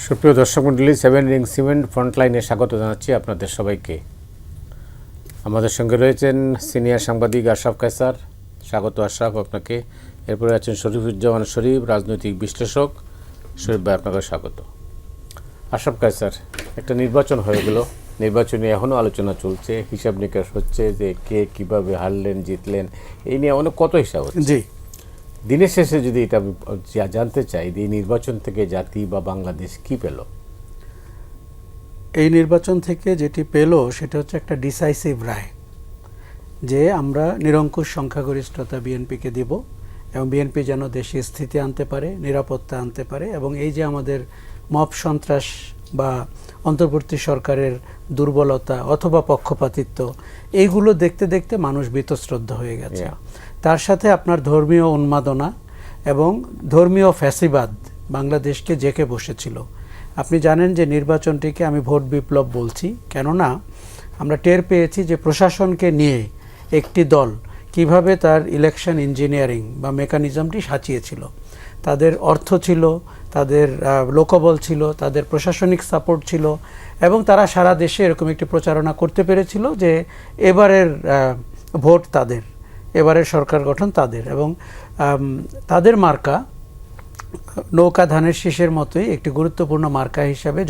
সুপ্রিয় দর্শক মণ্ডলী, সেভেন রিং সিমেন্ট ফ্রন্টলাইনে স্বাগত জানাচ্ছি আপনাদের সবাইকে। আমাদের সঙ্গে রয়েছেন সিনিয়র সাংবাদিক আশরাফ কায়সার। স্বাগত আশরাফ আপনাকে। এরপরে আছেন শরীফুজ্জামান শরীফ, রাজনৈতিক বিশ্লেষক। শরীফ ভাই, আপনাকে স্বাগত। আশরাফ কায়সার, একটা নির্বাচন হয়ে গেল, নির্বাচনে এখনও আলোচনা চলছে, হিসাব নিকাশ হচ্ছে যে কে কীভাবে হারলেন জিতলেন, এই নিয়ে অনেক কত হিসাব হচ্ছে। জি, দিনের শেষে যদি এটা আমি জানতে চাই, এই নির্বাচন থেকে জাতি বা বাংলাদেশ কি পেল? এই নির্বাচন থেকে যেটি পেল সেটা হচ্ছে একটা ডিসাইসিভ রায়, যে আমরা নিরঙ্কুশ সংখ্যাগরিষ্ঠতা বিএনপিকে দিব এবং বিএনপি যেন দেশে স্থিতি আনতে পারে, নিরাপত্তা আনতে পারে। এবং এই যে আমাদের মব সন্ত্রাস বা অন্তর্বর্তী সরকারের দুর্বলতা অথবা পক্ষপাতিত্ব, এইগুলো দেখতে দেখতে মানুষ বীতশ্রদ্ধ হয়ে গেছে। তার সাথে আপনার ধর্মীয় উন্মাদনা এবং ধর্মীয় ফ্যাসিবাদ বাংলাদেশকে জেঁকে বসেছিল। আপনি জানেন যে নির্বাচনটিকে আমি ভোট বিপ্লব বলছি, কেননা আমরা টের পেয়েছি যে প্রশাসনকে নিয়ে একটি দল কিভাবে তার ইলেকশন ইঞ্জিনিয়ারিং বা মেকানিজমটি সাজিয়েছিল। তাদের অর্থ ছিল, তাদের লোকবল ছিল, তাদের প্রশাসনিক সাপোর্ট ছিল এবং তারা সারা দেশে এরকম একটি প্রচারণা করতে পেরেছিল যে এবারের ভোট তাদের, এবারের সরকার গঠন তাদের। এবং তাদের মার্কা নৌকা ধানের শীষের মতোই একটি গুরুত্বপূর্ণ মার্কা হিসাবে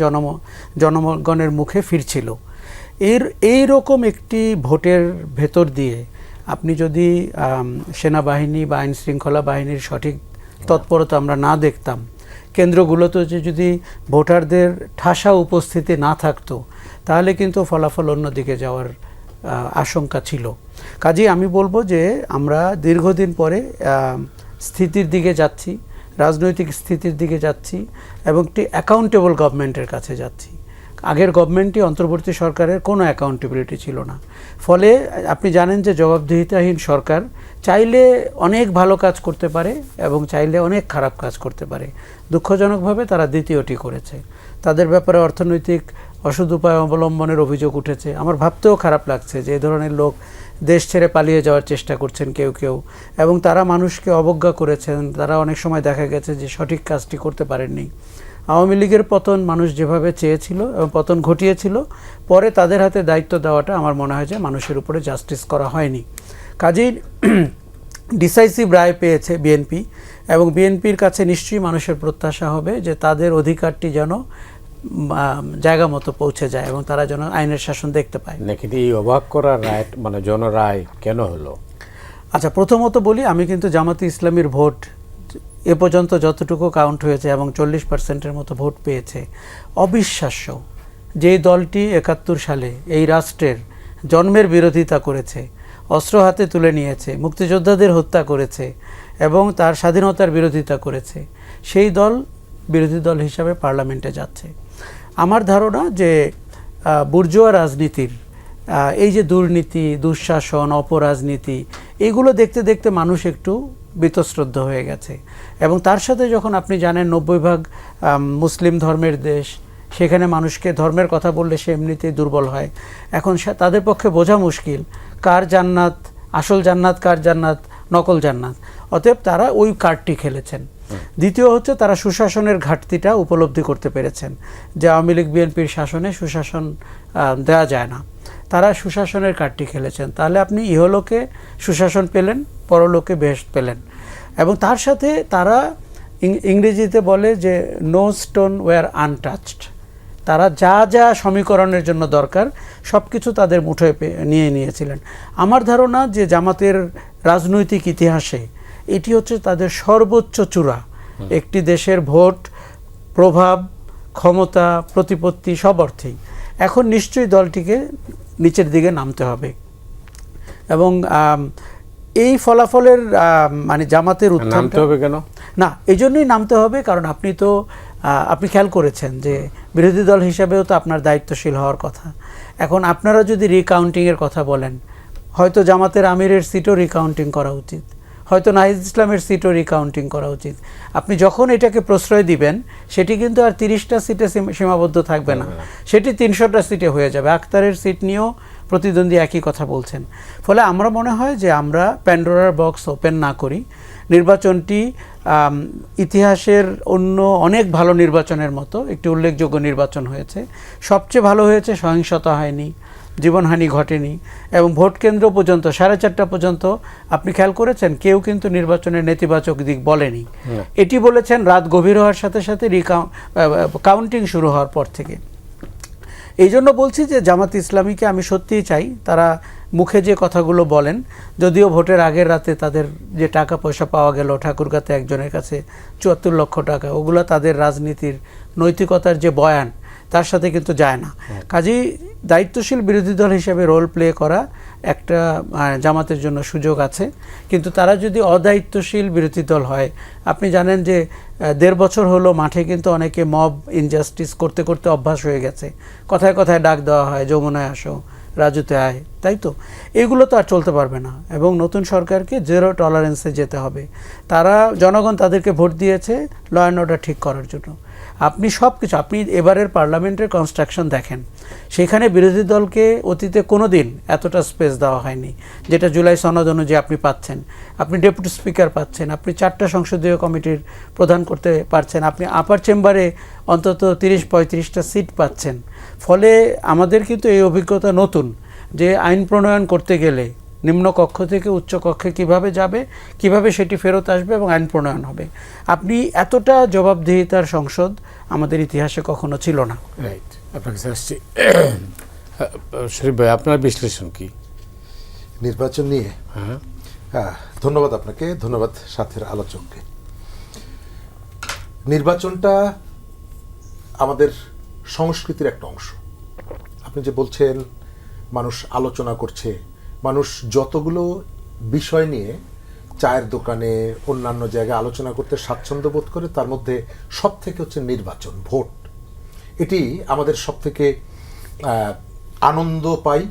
জনগণের মুখে ফিরছিল। এইরকম একটি ভোটের ভেতর দিয়ে আপনি যদি সেনাবাহিনী বা আইন শৃঙ্খলা বাহিনীর সঠিক তৎপরতা আমরা না দেখতাম, কেন্দ্রগুলোতে যদি ভোটারদের ঠাসা উপস্থিতি না থাকতো, তাহলে কিন্তু ফলাফল অন্যদিকে যাওয়ার আশঙ্কা ছিল। কাজেই আমি বলবো যে আমরা দীর্ঘদিন পরে স্থিতির দিকে যাচ্ছি, রাজনৈতিক স্থিতির দিকে যাচ্ছি এবং একটি অ্যাকাউন্টেবল গভর্নমেন্টের কাছে যাচ্ছি। আগের গভর্নমেন্টই অন্তর্বর্তী সরকারের কোনো অ্যাকাউন্টেবিলিটি ছিল না। ফলে আপনি জানেন যে জবাবদিহিতাহীন সরকার চাইলে অনেক ভালো কাজ করতে পারে এবং চাইলে অনেক খারাপ কাজ করতে পারে। দুঃখজনকভাবে তারা দ্বিতীয়টি করেছে। তাদের ব্যাপারে অর্থনৈতিক অসৎ উপায় অবলম্বনের অভিযোগ উঠেছে। আমার ভাবতেও খারাপ লাগছে যে এই ধরনের লোক দেশ ছেড়ে পালিয়ে যাওয়ার চেষ্টা করছেন কেউ কেউ, এবং তারা মানুষকে অবজ্ঞা করেছেন। তারা অনেক সময় দেখা গেছে যে সঠিক কাজটি করতে পারেননি। আওয়ামী লীগের পতন মানুষ যেভাবে চেয়েছিল এবং পতন ঘটিয়েছিল, পরে তাদের হাতে দায়িত্ব দেওয়াটা আমার মনে হয় যে মানুষের উপরে জাস্টিস করা হয়নি। কাজেই ডিসাইসিভ রায় পেয়েছে বিএনপি এবং বিএনপির কাছে নিশ্চয়ই মানুষের প্রত্যাশা হবে যে তাদের অধিকারটি যেন জায়গা মতো পৌঁছে যায় এবং তারা যেন আইনের শাসন দেখতে পায়। নাকি এই অবাক করার রায়, মানে জনরায় কেন হলো? আচ্ছা, প্রথমত বলি, আমি কিন্তু জামাতে ইসলামীর ভোট এ পর্যন্ত যতটুকু কাউন্ট হয়েছে এবং 40% মতো ভোট পেয়েছে, অবিশ্বাস্য। যেই দলটি 71 সালে এই রাষ্ট্রের জন্মের বিরোধিতা করেছে, অস্ত্র হাতে তুলে নিয়েছে, মুক্তিযোদ্ধাদের হত্যা করেছে এবং তার স্বাধীনতার বিরোধিতা করেছে, সেই দল বিরোধী দল হিসাবে পার্লামেন্টে যাচ্ছে। আমার ধারণা যে বুর্জোয়া রাজনীতির এই যে দুর্নীতি, দুঃশাসন, অপরাজনীতি, এগুলো দেখতে দেখতে মানুষ একটু বীতশ্রদ্ধ হয়ে গেছে। এবং তার সাথে যখন আপনি জানেন 90% মুসলিম ধর্মের দেশ, সেখানে মানুষকে ধর্মের কথা বললে সে এমনিতেই দুর্বল হয়। এখন তাদের পক্ষে বোঝা মুশকিল কার জান্নাত আসল জান্নাত, কার জান্নাত নকল জান্নাত। অতএব তারা ওই কার্ডটি খেলেছেন। দ্বিতীয় হচ্ছে তারা সুশাসনের ঘাটতিটা উপলব্ধি করতে পেরেছেন যে আওয়ামী লীগ বিএনপির শাসনে সুশাসন দেওয়া যায় না। তারা সুশাসনের কার্ডটি খেলেছেন। তাহলে আপনি ইহলোকে সুশাসন পেলেন, পরলোকে বেহেশত পেলেন। এবং তার সাথে তারা ইংরেজিতে বলে যে নো স্টোন ওয়্যার আনটাচড। তারা যা যা সমীকরণের জন্য দরকার সব কিছু তাদের মুঠোয় নিয়ে নিয়েছিলেন। আমার ধারণা যে জামাতের রাজনৈতিক ইতিহাসে এটি হচ্ছে তাদের সর্বোচ্চ চূড়া। একটি দেশের ভোট, প্রভাব, ক্ষমতা, প্রতিপত্তি সব অর্থেই। এখন নিশ্চয়ই দলটিকে নিচের দিকে নামতে হবে এবং এই ফলাফলের মানে জামাতের নামতে হবে কেন? না, এই জন্যই নামতে হবে কারণ আপনি খেয়াল করেছেন যে বিরোধী দল হিসাবেও তো আপনার দায়িত্বশীল হওয়ার কথা। এখন আপনারা যদি রিকাউন্টিংয়ের কথা বলেন, হয়তো জামাতের আমিরের সিটও রিকাউন্টিং করা উচিত, হয়তো নাহিদ ইসলামের সিটও রিকাউন্টিং করা উচিত। আপনি যখন এটাকে প্রশ্রয় দিবেন সেটি কিন্তু আর 30টা সিটে সীমাবদ্ধ থাকবে না, সেটি 300টা সিটে হয়ে যাবে। আক্তারের সিট নিয়েও প্রতিদ্বন্দ্বী একই কথা বলছেন। ফলে আমরা মনে হয় যে আমরা প্যান্ডোরার বক্স ওপেন না করি। নির্বাচনটি ইতিহাসের অন্য অনেক ভালো নির্বাচনের মতো একটি উল্লেখযোগ্য নির্বাচন হয়েছে। সবচেয়ে ভালো হয়েছে সহিংসতা হয়নি, জীবনহানি ঘটেনি, এবং ভোট কেন্দ্র পর্যন্ত 4:30 পর্যন্ত আপনি খেয়াল করেছেন কেউ কিন্তু নির্বাচনের নেতিবাচক দিক বলেনি। এটি বলেছেন রাত গভীর হওয়ার সাথে সাথে কাউন্টিং শুরু হওয়ার পর থেকে। এই জন্য বলছি যে জামাত ইসলামীকে আমি সত্যিই চাই, তারা মুখে যে কথাগুলো বলেন, যদিও ভোটের আগের রাতে তাদের যে টাকা পয়সা পাওয়া গেল ঠাকুরগাঁতে একজনের কাছে 74 লক্ষ টাকা, ওগুলো তাদের রাজনীতির নৈতিকতার যে বয়ান তার সাথে কিন্তু যায় না। কাজেই দায়িত্বশীল বিরোধী দল হিসেবে রোল প্লে করা একটা জামাতের জন্য সুযোগ আছে। কিন্তু তারা যদি অদায়িত্বশীল বিরোধী দল হয়, আপনি জানেন যে 1.5 বছর হলো মাঠে কিন্তু অনেকে মব ইনজাস্টিস করতে করতে অভ্যাস হয়ে গেছে, কথায় কথায় ডাক দেওয়া হয় যমুনায় আসো, রাজুতে আয়, তাই তো? এগুলো তো আর চলতে পারবে না, এবং নতুন সরকারকে 0 টলারেন্সে যেতে হবে। তারা জনগণ তাদেরকে ভোট দিয়েছে ল অ্যান্ড অর্ডার ঠিক করার জন্য। আপনি সব কিছু, আপনি এবারের পার্লামেন্টের কনস্ট্রাকশন দেখেন, সেখানে বিরোধী দলকে অতীতে কোনো দিন এতটা স্পেস দেওয়া হয়নি যেটা জুলাই সনদ অনুযায়ী আপনি পাচ্ছেন। আপনি ডেপুটি স্পিকার পাচ্ছেন, আপনি 4টা সংসদীয় কমিটির প্রধান করতে পারছেন, আপনি আপার চেম্বারে অন্তত 30-35টা সিট পাচ্ছেন। ফলে আমাদের কিন্তু এই অভিজ্ঞতা নতুন যে আইন প্রণয়ন করতে গেলে নিম্ন কক্ষ থেকে উচ্চ কক্ষে কিভাবে যাবে, কিভাবে সেটি ফেরত আসবে এবং আইন প্রণয়ন হবে। আপনি এতটা জবাবদিহিতার সংসদ আমাদের ইতিহাসে কখনো ছিল না। রাইট, আপনার কাছে আসছি। শরীফ ভাই, আপনার বিশ্লেষণ কি নির্বাচন নিয়ে? হ্যাঁ, ধন্যবাদ আপনাকে, ধন্যবাদ সাথের আলোচককে। নির্বাচনটা আমাদের সংস্কৃতির একটা অংশ। আপনি যে বলছেন মানুষ আলোচনা করছে, মানুষ যতগুলো বিষয় নিয়ে চায়ের দোকানে অন্যান্য জায়গায় আলোচনা করতে স্বাচ্ছন্দ্য বোধ করে, তার মধ্যে সব থেকে হচ্ছে নির্বাচন, ভোট। এটি আমাদের সব থেকে আনন্দ পাই,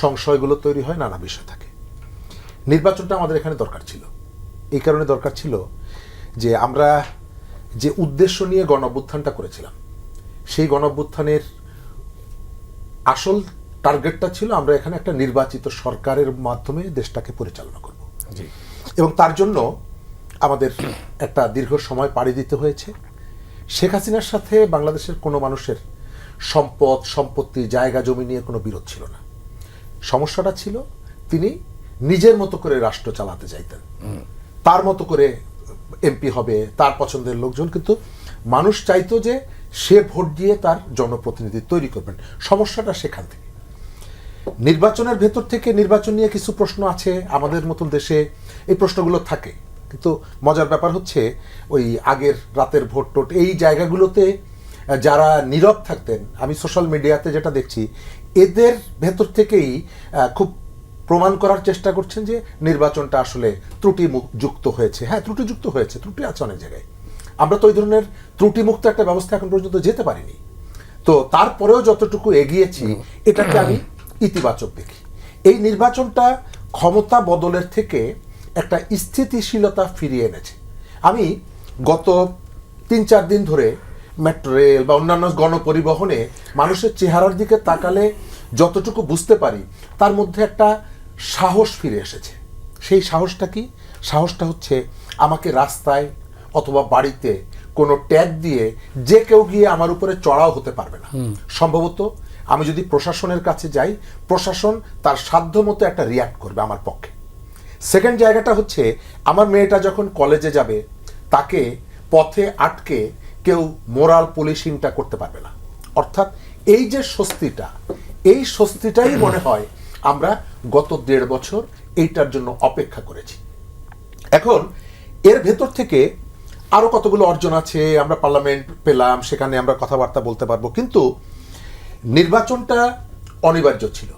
সংশয়গুলো তৈরি হয়, নানা বিষয় থাকে। নির্বাচনটা আমাদের এখানে দরকার ছিল, এই কারণে দরকার ছিল যে আমরা যে উদ্দেশ্য নিয়ে গণঅভ্যুত্থানটা করেছিলাম, সেই গণঅভ্যুত্থানের আসল টার্গেটটা ছিল আমরা এখানে একটা নির্বাচিত সরকারের মাধ্যমে দেশটাকে পরিচালনা করব। এবং তার জন্য আমাদের একটা দীর্ঘ সময় পাড়ি দিতে হয়েছে। শেখ হাসিনার সাথে বাংলাদেশের কোনো মানুষের সম্পদ, সম্পত্তি, জায়গা জমি নিয়ে কোনো বিরোধ ছিল না। সমস্যাটা ছিল তিনি নিজের মতো করে রাষ্ট্র চালাতে চাইতেন, তার মতো করে এমপি হবে, তার পছন্দের লোকজন, কিন্তু মানুষ চাইতো যে সে ভোট দিয়ে তার জনপ্রতিনিধি তৈরি করবেন। সমস্যাটা সেখান থেকে। নির্বাচনের ভেতর থেকে নির্বাচন নিয়ে কিছু প্রশ্ন আছে, আমাদের মতন দেশে এই প্রশ্নগুলো থাকে, কিন্তু মজার ব্যাপার হচ্ছে ওই আগের রাতের ভোট টোট এই জায়গাগুলোতে যারা নীরব থাকতেন, আমি সোশ্যাল মিডিয়াতে যেটা দেখছি, এদের ভেতর থেকেই খুব প্রমাণ করার চেষ্টা করছেন যে নির্বাচনটা আসলে ত্রুটিযুক্ত হয়েছে। হ্যাঁ, ত্রুটিযুক্ত হয়েছে, ত্রুটি আছে অনেক জায়গায়। আমরা তো ওই ধরনের ত্রুটিমুক্ত একটা ব্যবস্থা এখন পর্যন্ত যেতে পারিনি। তো তারপরেও যতটুকু এগিয়েছি এটাকে আমি ইতিবাচক দেখি। এই নির্বাচনটা ক্ষমতা বদলের থেকে একটা স্থিতিশীলতা ফিরিয়ে এনেছে। আমি গত 3-4 দিন ধরে মেট্রো রেল বা অন্যান্য গণপরিবহনে মানুষের চেহারার দিকে তাকালে যতটুকু বুঝতে পারি, তার মধ্যে একটা সাহস ফিরে এসেছে। সেই সাহসটা কি? সাহসটা হচ্ছে আমাকে রাস্তায় অথবা বাড়িতে কোনো ট্যাগ দিয়ে যে কেউ গিয়ে আমার উপরে চড়াও হতে পারবে না। সম্ভবত আমি যদি প্রশাসনের কাছে যাই, প্রশাসন তার সাধ্য মতো একটা রিয়াক্ট করবে আমার পক্ষে। সেকেন্ড জায়গাটা হচ্ছে, আমার মেয়েটা যখন কলেজে যাবে, তাকে পথে আটকে কেউ মোরাল পুলিশিংটা করতে পারবে না। অর্থাৎ এই যে স্বস্তিটা, এই স্বস্তিটাই মনে হয় আমরা গত 1.5 বছর এইটার জন্য অপেক্ষা করেছি। এখন এর ভেতর থেকে আরো কতগুলো অর্জন আছে, আমরা পার্লামেন্ট পেলাম, সেখানে আমরা কথাবার্তা বলতে পারবো, কিন্তু নির্বাচনটা অনিবার্য ছিল।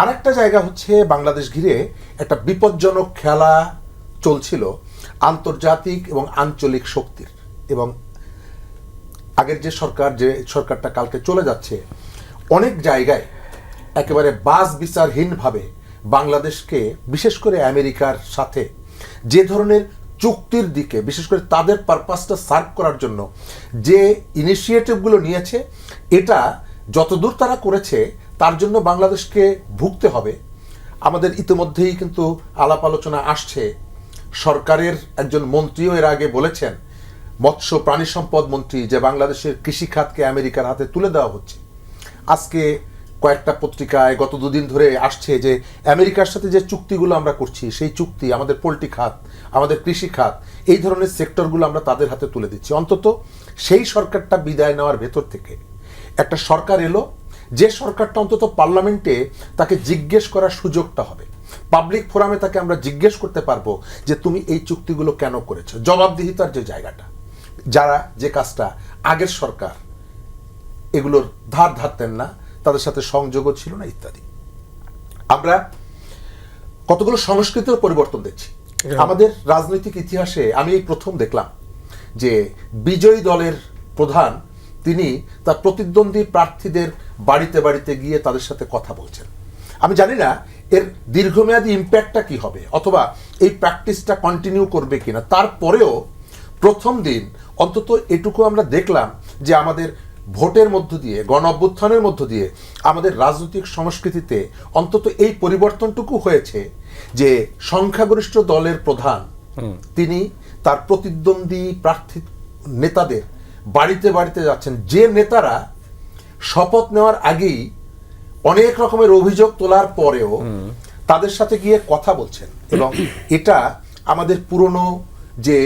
আর একটা জায়গা হচ্ছে, বাংলাদেশ ঘিরে একটা বিপজ্জনক খেলা চলছিল আন্তর্জাতিক এবং আঞ্চলিক শক্তির। এবং আগের যে সরকারটা কালকে চলে যাচ্ছে, অনেক জায়গায় একেবারে বাস বিচারহীনভাবে বাংলাদেশকে, বিশেষ করে আমেরিকার সাথে যে ধরনের চুক্তির দিকে, বিশেষ করে তাদের পারপাসটা সার্ভ করার জন্য যে ইনিশিয়েটিভগুলো নিয়েছে, এটা যতদূর তারা করেছে তার জন্য বাংলাদেশকে ভুগতে হবে। আমাদের ইতিমধ্যেই কিন্তু আলাপ আলোচনা আসছে, সরকারের একজন মন্ত্রীও এর আগে বলেছেন, মৎস্য প্রাণী সম্পদ মন্ত্রী, যে বাংলাদেশের কৃষিখাতকে আমেরিকার হাতে তুলে দেওয়া হচ্ছে। আজকে কয়েকটা পত্রিকায় গত দুদিন ধরে আসছে যে আমেরিকার সাথে যে চুক্তিগুলো আমরা করছি, সেই চুক্তি আমাদের পোল্ট্রি খাত, আমাদের কৃষি খাত, এই ধরনের সেক্টরগুলো আমরা তাদের হাতে তুলে দিচ্ছি। অন্তত সেই সরকারটা বিদায় নেওয়ার ভেতর থেকে একটা সরকার এলো, যে সরকারটা অন্তত পার্লামেন্টে তাকে জিজ্ঞেস করার সুযোগটা হবে, পাবলিক ফোরামে তাকে আমরা জিজ্ঞেস করতে পারবো যে তুমি এই চুক্তিগুলো কেন করেছো, জবাবদিহিতার যে জায়গাটা, যারা যে কাজটা আগের সরকার এগুলোর ধার ধারতেন না, তাদের সাথে সংযোগও ছিল না ইত্যাদি। আমরা কতগুলো সংস্কৃতির পরিবর্তন দেখছি আমাদের রাজনৈতিক ইতিহাসে। আমি এই প্রথম দেখলাম যে বিজয়ী দলের প্রধান তিনি তার প্রতিদ্বন্দ্বী প্রার্থীদের বাড়িতে বাড়িতে গিয়ে তাদের সাথে কথা বলছেন। আমি জানি না এর দীর্ঘমেয়াদী ইম্প্যাক্টটা কি হবে, অথবা এই প্র্যাকটিসটা কন্টিনিউ করবে কিনা। তারপরেও প্রথম দিন অন্তত এটুকু আমরা দেখলাম যে আমাদের ভোটের মধ্য দিয়ে, গণ অভ্যুত্থানের মধ্য দিয়ে আমাদের রাজনৈতিক সংস্কৃতিতে অন্তত এই পরিবর্তনটুকু হয়েছে যে সংখ্যাগরিষ্ঠ দলের প্রধান তিনি তার প্রতিদ্বন্দ্বী প্রার্থী নেতাদের বাড়িতে বাড়িতে যাচ্ছেন, যে নেতারা শপথ নেওয়ার আগেই অনেক রকমের অভিযোগ তোলার পরেও তাদের সাথে গিয়ে কথা বলছেন। এবং এটা আমাদের পুরনো যে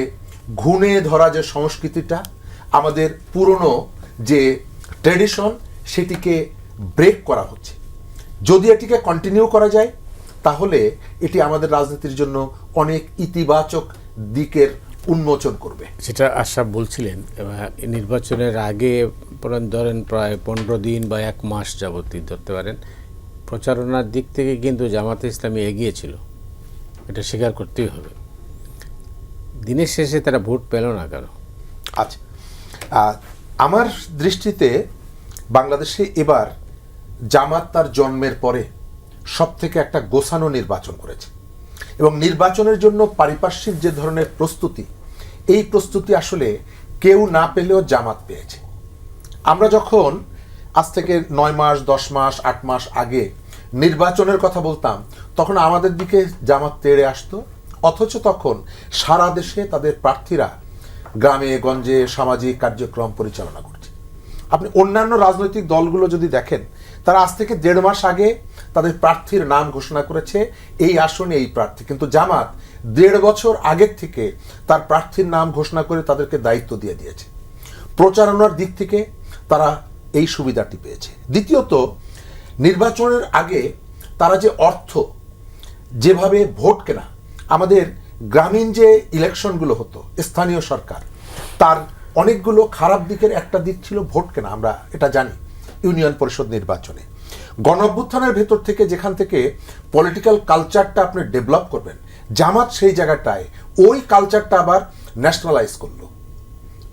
ঘুণে ধরা যে সংস্কৃতিটা, আমাদের পুরনো যে ট্র্যাডিশন, সেটিকে ব্রেক করা হচ্ছে। যদি এটিকে কন্টিনিউ করা যায় তাহলে এটি আমাদের রাজনীতির জন্য অনেক ইতিবাচক দিকের উন্মোচন করবে। যেটা আশরাফ বলছিলেন, নির্বাচনের আগে ধরেন প্রায় 15 দিন বা 1 মাস যাবতীয় ধরতে পারেন, প্রচারণার দিক থেকে কিন্তু জামাতে ইসলামী এগিয়ে ছিল, এটা স্বীকার করতেই হবে। দিনের শেষে তারা ভোট পেল না কেন? আচ্ছা, আমার দৃষ্টিতে বাংলাদেশে এবার জামাত তার জন্মের পরে সব থেকে একটা গোছানো নির্বাচন করেছে, এবং নির্বাচনের জন্য পারিপার্শ্বিক যে ধরনের প্রস্তুতি, এই প্রস্তুতি আসলে কেউ না পেলেও জামাত পেয়েছে। আমরা যখন আজ থেকে 9 মাস, 10 মাস, 8 মাস আগে নির্বাচনের কথা বলতাম, তখন আমাদের দিকে জামাত তেড়ে আসতো, অথচ তখন সারা দেশে তাদের প্রার্থীরা গ্রামে গঞ্জে সামাজিক কার্যক্রম পরিচালনা করছে। আপনি অন্যান্য রাজনৈতিক দলগুলো যদি দেখেন, তারা আজ থেকে 1.5 মাস আগে তাদের প্রার্থীর নাম ঘোষণা করেছে, এই আসনে এই প্রার্থী। কিন্তু জামাত 1.5 বছর আগের থেকে তার প্রার্থীর নাম ঘোষণা করে তাদেরকে দায়িত্ব দিয়ে দিয়েছে। প্রচারণার দিক থেকে তারা এই সুবিধাটি পেয়েছে। দ্বিতীয়ত, নির্বাচনের আগে তারা যে অর্থ, যেভাবে ভোট কেনা, আমাদের গ্রামীণ যে ইলেকশনগুলো হতো স্থানীয় সরকার, তার অনেকগুলো খারাপ দিকের একটা দিক ছিল ভোট কেনা, আমরা এটা জানি। ইউনিয়ন পরিষদ নির্বাচনে গণ অভ্যুত্থানের ভেতর থেকে যেখান থেকে পলিটিক্যাল কালচারটা আপনি ডেভেলপ করবেন, জামাত সেই জায়গাটায় ওই কালচারটা আবার ন্যাশনালাইজ করলো।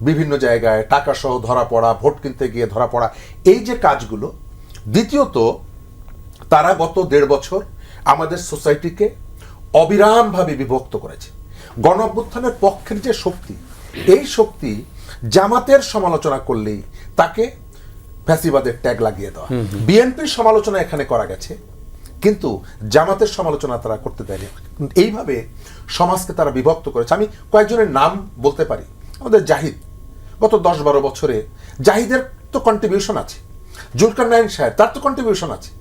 বিভিন্ন জায়গায় টাকা সহ ধরা পড়া, ভোট কিনতে গিয়ে ধরা পড়া, এই যে কাজগুলো। দ্বিতীয়ত, তারা গত 1.5 বছর আমাদের সোসাইটিকে অবিরামভাবে বিভক্ত করেছে। গণ অভ্যুত্থানের পক্ষের যে শক্তি, এই শক্তি জামাতের সমালোচনা করলেই তাকে ফ্যাসিবাদের ট্যাগ লাগিয়ে দেওয়া। বিএনপির সমালোচনা এখানে করা গেছে, কিন্তু জামাতের সমালোচনা তারা করতে দেয়নি। এইভাবে সমাজকে তারা বিভক্ত করেছে। আমি কয়েকজনের নাম বলতে পারি। আমাদের জাহিদ, গত 10-12 বছরে জাহিদের তো কন্ট্রিবিউশন আছে, জুলকারনাইন সাহেব, তার তো কন্ট্রিবিউশন আছে,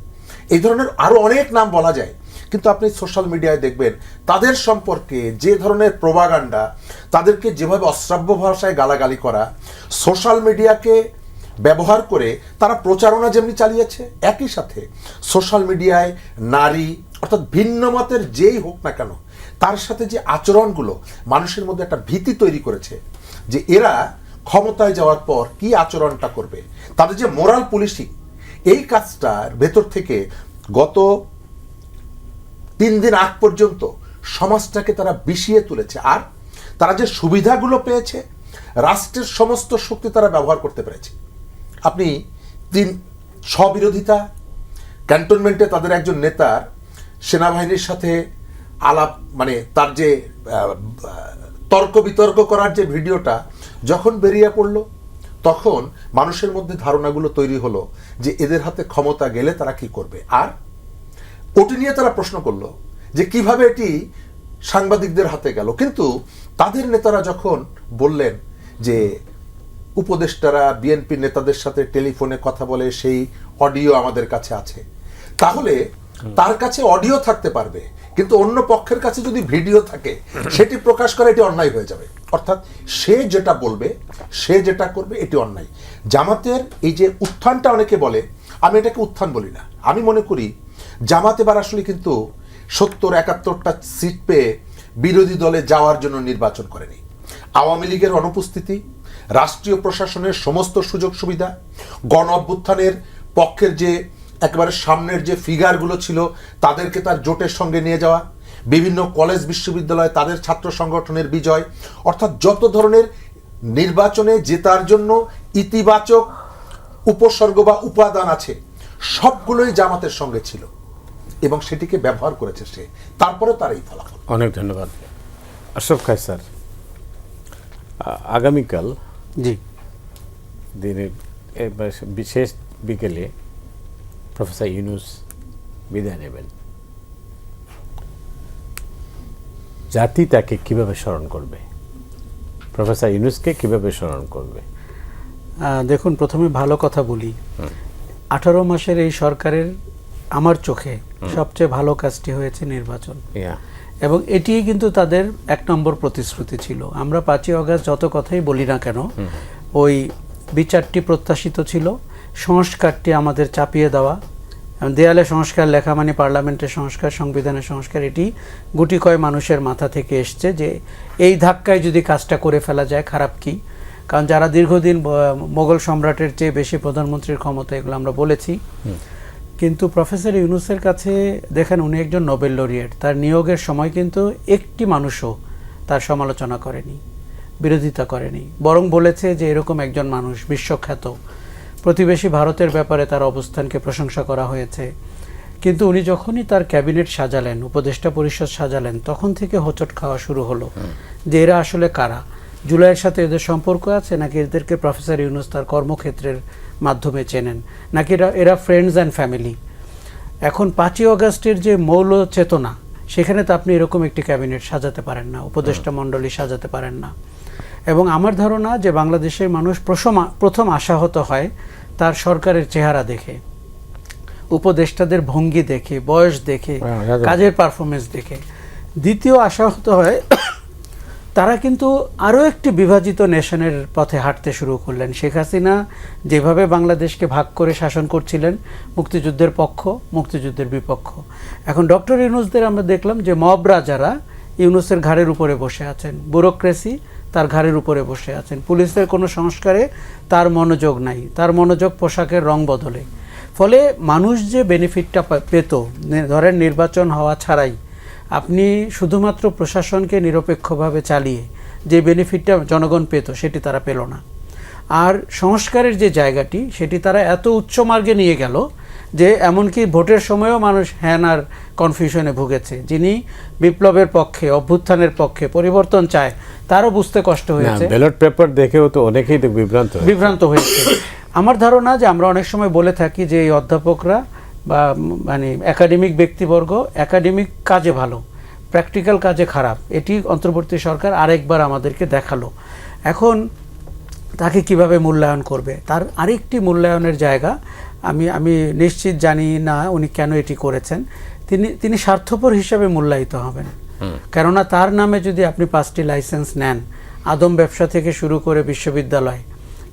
এই ধরনের আরো অনেক নাম বলা যায়। কিন্তু আপনি সোশ্যাল মিডিয়ায় দেখবেন তাদের সম্পর্কে যে ধরনের প্রোপাগান্ডা, তাদেরকে যেভাবে অশ্রাব্য ভাষায় গালাগালি করা, সোশ্যাল মিডিয়াকে ব্যবহার করে তারা প্রচারণা যেমনি চালিয়েছে, একই সাথে সোশ্যাল মিডিয়ায় নারী, অর্থাৎ ভিন্ন মতের যেই হোক না কেন, তার সাথে যে আচরণগুলো মানুষের মধ্যে একটা ভীতি তৈরি করেছে যে এরা ক্ষমতায় যাওয়ার পর কি আচরণটা করবে, তাদের যে মোরাল পুলিশিং, এই কাজটার ভেতর থেকে গত 3 দিন আগ পর্যন্ত সমাজটাকে তারা বিষিয়ে তুলেছে। আর তারা যে সুবিধাগুলো পেয়েছে, রাষ্ট্রের সমস্ত শক্তি তারা ব্যবহার করতে পেরেছে। আপনি স্ববিরোধিতা, ক্যান্টনমেন্টে তাদের একজন নেতার সেনাবাহিনীর সাথে আলাপ, মানে তার যে তর্ক বিতর্ক করার যে ভিডিওটা যখন বেরিয়ে পড়লো, তখন মানুষের মধ্যে ধারণাগুলো তৈরি হলো যে এদের হাতে ক্ষমতা গেলে তারা কি করবে। আর ওটি নিয়ে তারা প্রশ্ন করলো যে কিভাবে এটি সাংবাদিকদের হাতে গেল। কিন্তু তাদের নেতারা যখন বললেন যে উপদেষ্টারা বিএনপি নেতাদের সাথে টেলিফোনে কথা বলে, সেই অডিও আমাদের কাছে আছে, তাহলে তার কাছে অডিও থাকতে পারবে, কিন্তু অন্য পক্ষের কাছে যদি ভিডিও থাকে সেটি প্রকাশ করা এটি অন্যায় হয়ে যাবে। অর্থাৎ সে যেটা বলবে, সে যেটা করবে, এটি অন্যায়। জামাতের এই যে উত্থানটা, অনেকে বলে, আমি এটাকে উত্থান বলি না। আমি মনে করি জামাত এবার আসলে কিন্তু ৭০-৭১টা সিট পেয়ে বিরোধী দলে যাওয়ার জন্য নির্বাচন করেনি। আওয়ামী লীগের অনুপস্থিতি, রাষ্ট্রীয় প্রশাসনের সমস্ত সুযোগ সুবিধা, গণ অভ্যুত্থানের পক্ষের যে একেবারে সামনের যে ফিগারগুলো ছিল তাদেরকে তার জোটের সঙ্গে নিয়ে যাওয়া, বিভিন্ন কলেজ বিশ্ববিদ্যালয়ে তাদের ছাত্র সংগঠনের বিজয়, অর্থাৎ যত ধরনের নির্বাচনে জেতার জন্য ইতিবাচক উপসর্গ বা উপাদান আছে সবগুলোই জামাতের সঙ্গে ছিল এবং সেটিকে ব্যবহার করেছে সে। তারপরে তার এই ফলাফল। অনেক ধন্যবাদ আশরাফ কায়সার। আগামীকাল জি, দিনের বিশেষ বিকেলে প্রফেসর ইউনূস বিদায় নেবেন। জাতি তাকে কিভাবে স্মরণ করবে? প্রফেসর ইউনূসকে কিভাবে স্মরণ করবে? দেখুন, প্রথমে ভালো কথা বলি। 18 মাসের এই সরকারের আমার চোখে সবচেয়ে ভালো কাজটি হয়েছে নির্বাচন, এবং এটি কিন্তু তাদের 1 নম্বর প্রতিশ্রুতি ছিল। আমরা 5ই আগস্ট যত কথাই বলি না কেন, ওই বিচারটি প্রত্যাশিত ছিল, সংস্কারটি আমাদের চাপিয়ে দেওয়া, দেয়ালে সংস্কার লেখা মানে পার্লামেন্টের সংস্কার, সংবিধানের সংস্কার, এটি গুটি কয় মানুষের মাথা থেকে এসছে যে এই ধাক্কায় যদি কাজটা করে ফেলা যায় খারাপ কি। কারণ যারা দীর্ঘদিন মোগল সম্রাটের চেয়ে বেশি প্রধানমন্ত্রীর ক্ষমতা, এগুলো আমরা বলেছি। কিন্তু প্রফেসর ইউনূসের কাছে দেখেন, উনি একজন নোবেল লরিয়েট, তার নিয়োগের সময় কিন্তু একটি মানুষও তার সমালোচনা করেনি, বিরোধিতা করেনি, বরং বলেছে যে এরকম একজন মানুষ বিশ্বখ্যাত, প্রতিবেশী ভারতের ব্যাপারে তার অবস্থানকে প্রশংসা করা হয়েছে। কিন্তু উনি যখনই তার ক্যাবিনেট সাজালেন, উপদেষ্টা পরিষদ সাজালেন, তখন থেকে হোঁচট খাওয়া শুরু হলো যে এরা আসলে কারা, জুলাইয়ের সাথে এদের সম্পর্ক আছে, নাকি এদেরকে প্রফেসর ইউনূস তার কর্মক্ষেত্রের মাধ্যমে চেনেন, নাকি এরা ফ্রেন্ডস অ্যান্ড ফ্যামিলি। এখন 5ই আগস্টের যে মৌল চেতনা, সেখানে তো আপনি এরকম একটি ক্যাবিনেট সাজাতে পারেন না, উপদেষ্টা মণ্ডলী সাজাতে পারেন না। এবং আমার ধারণা যে বাংলাদেশের মানুষ প্রথম আশাহত হয় তার সরকারের চেহারা দেখে, উপদেষ্টাদের ভঙ্গি দেখে, বয়স দেখে, কাজের পারফরমেন্স দেখে। দ্বিতীয় আশাহত হয় তারা কিন্তু আরও একটি বিভাজিত নেশনের পথে হাঁটতে শুরু করলেন। শেখ হাসিনা যেভাবে বাংলাদেশকে ভাগ করে শাসন করছিলেন, মুক্তিযুদ্ধের পক্ষ, মুক্তিযুদ্ধের বিপক্ষ। এখন ডক্টর ইউনূসদের আমরা দেখলাম যে মবরা যারা ইউনূসের ঘাড়ের উপরে বসে আছেন, ব্যুরোক্রেসি তার ঘাড়ের উপরে বসে আছেন, পুলিশের কোনো সংস্কারে তার মনোযোগ নাই, তার মনোযোগ পোশাকের রং বদলে। ফলে মানুষ যে বেনিফিটটা পেত, ধরেন নির্বাচন হওয়া ছাড়াই আপনি শুধুমাত্র প্রশাসনকে নিরপেক্ষভাবে চালিয়ে যে বেনিফিটটা জনগণ পেত, সেটি তারা পেল না। আর সংস্কারের যে জায়গাটি, সেটি তারা এত উচ্চ মার্গে নিয়ে গেল যে এমনকি ভোটের সময়ও মানুষ হ্যান আর কনফিউশনে ভুগেছে। যিনি বিপ্লবের পক্ষে, অভ্যুত্থানের পক্ষে, পরিবর্তন চায়, তারও বুঝতে কষ্ট হয়েছে। ব্যালট পেপার দেখেও তো অনেকেই তো বিভ্রান্ত হয়েছে। আমার ধারণা যে আমরা অনেক সময় বলে থাকি যে এই অধ্যাপকরা বা মানে একাডেমিক ব্যক্তিবর্গ একাডেমিক কাজে ভালো, প্র্যাকটিক্যাল কাজে খারাপ। এটি অন্তর্বর্তী সরকার আরেকবার আমাদেরকে দেখালো। এখন তাকে কিভাবে মূল্যায়ন করবে, তার আরেকটি মূল্যায়নের জায়গা, আমি নিশ্চিত জানি না উনি কেন এটি করেছেন। তিনি স্বার্থপর হিসাবে মূল্যায়িত হবেন। কেননা তার নামে যদি আপনি 5টি লাইসেন্স নেন, আদম ব্যবসা থেকে শুরু করে বিশ্ববিদ্যালয়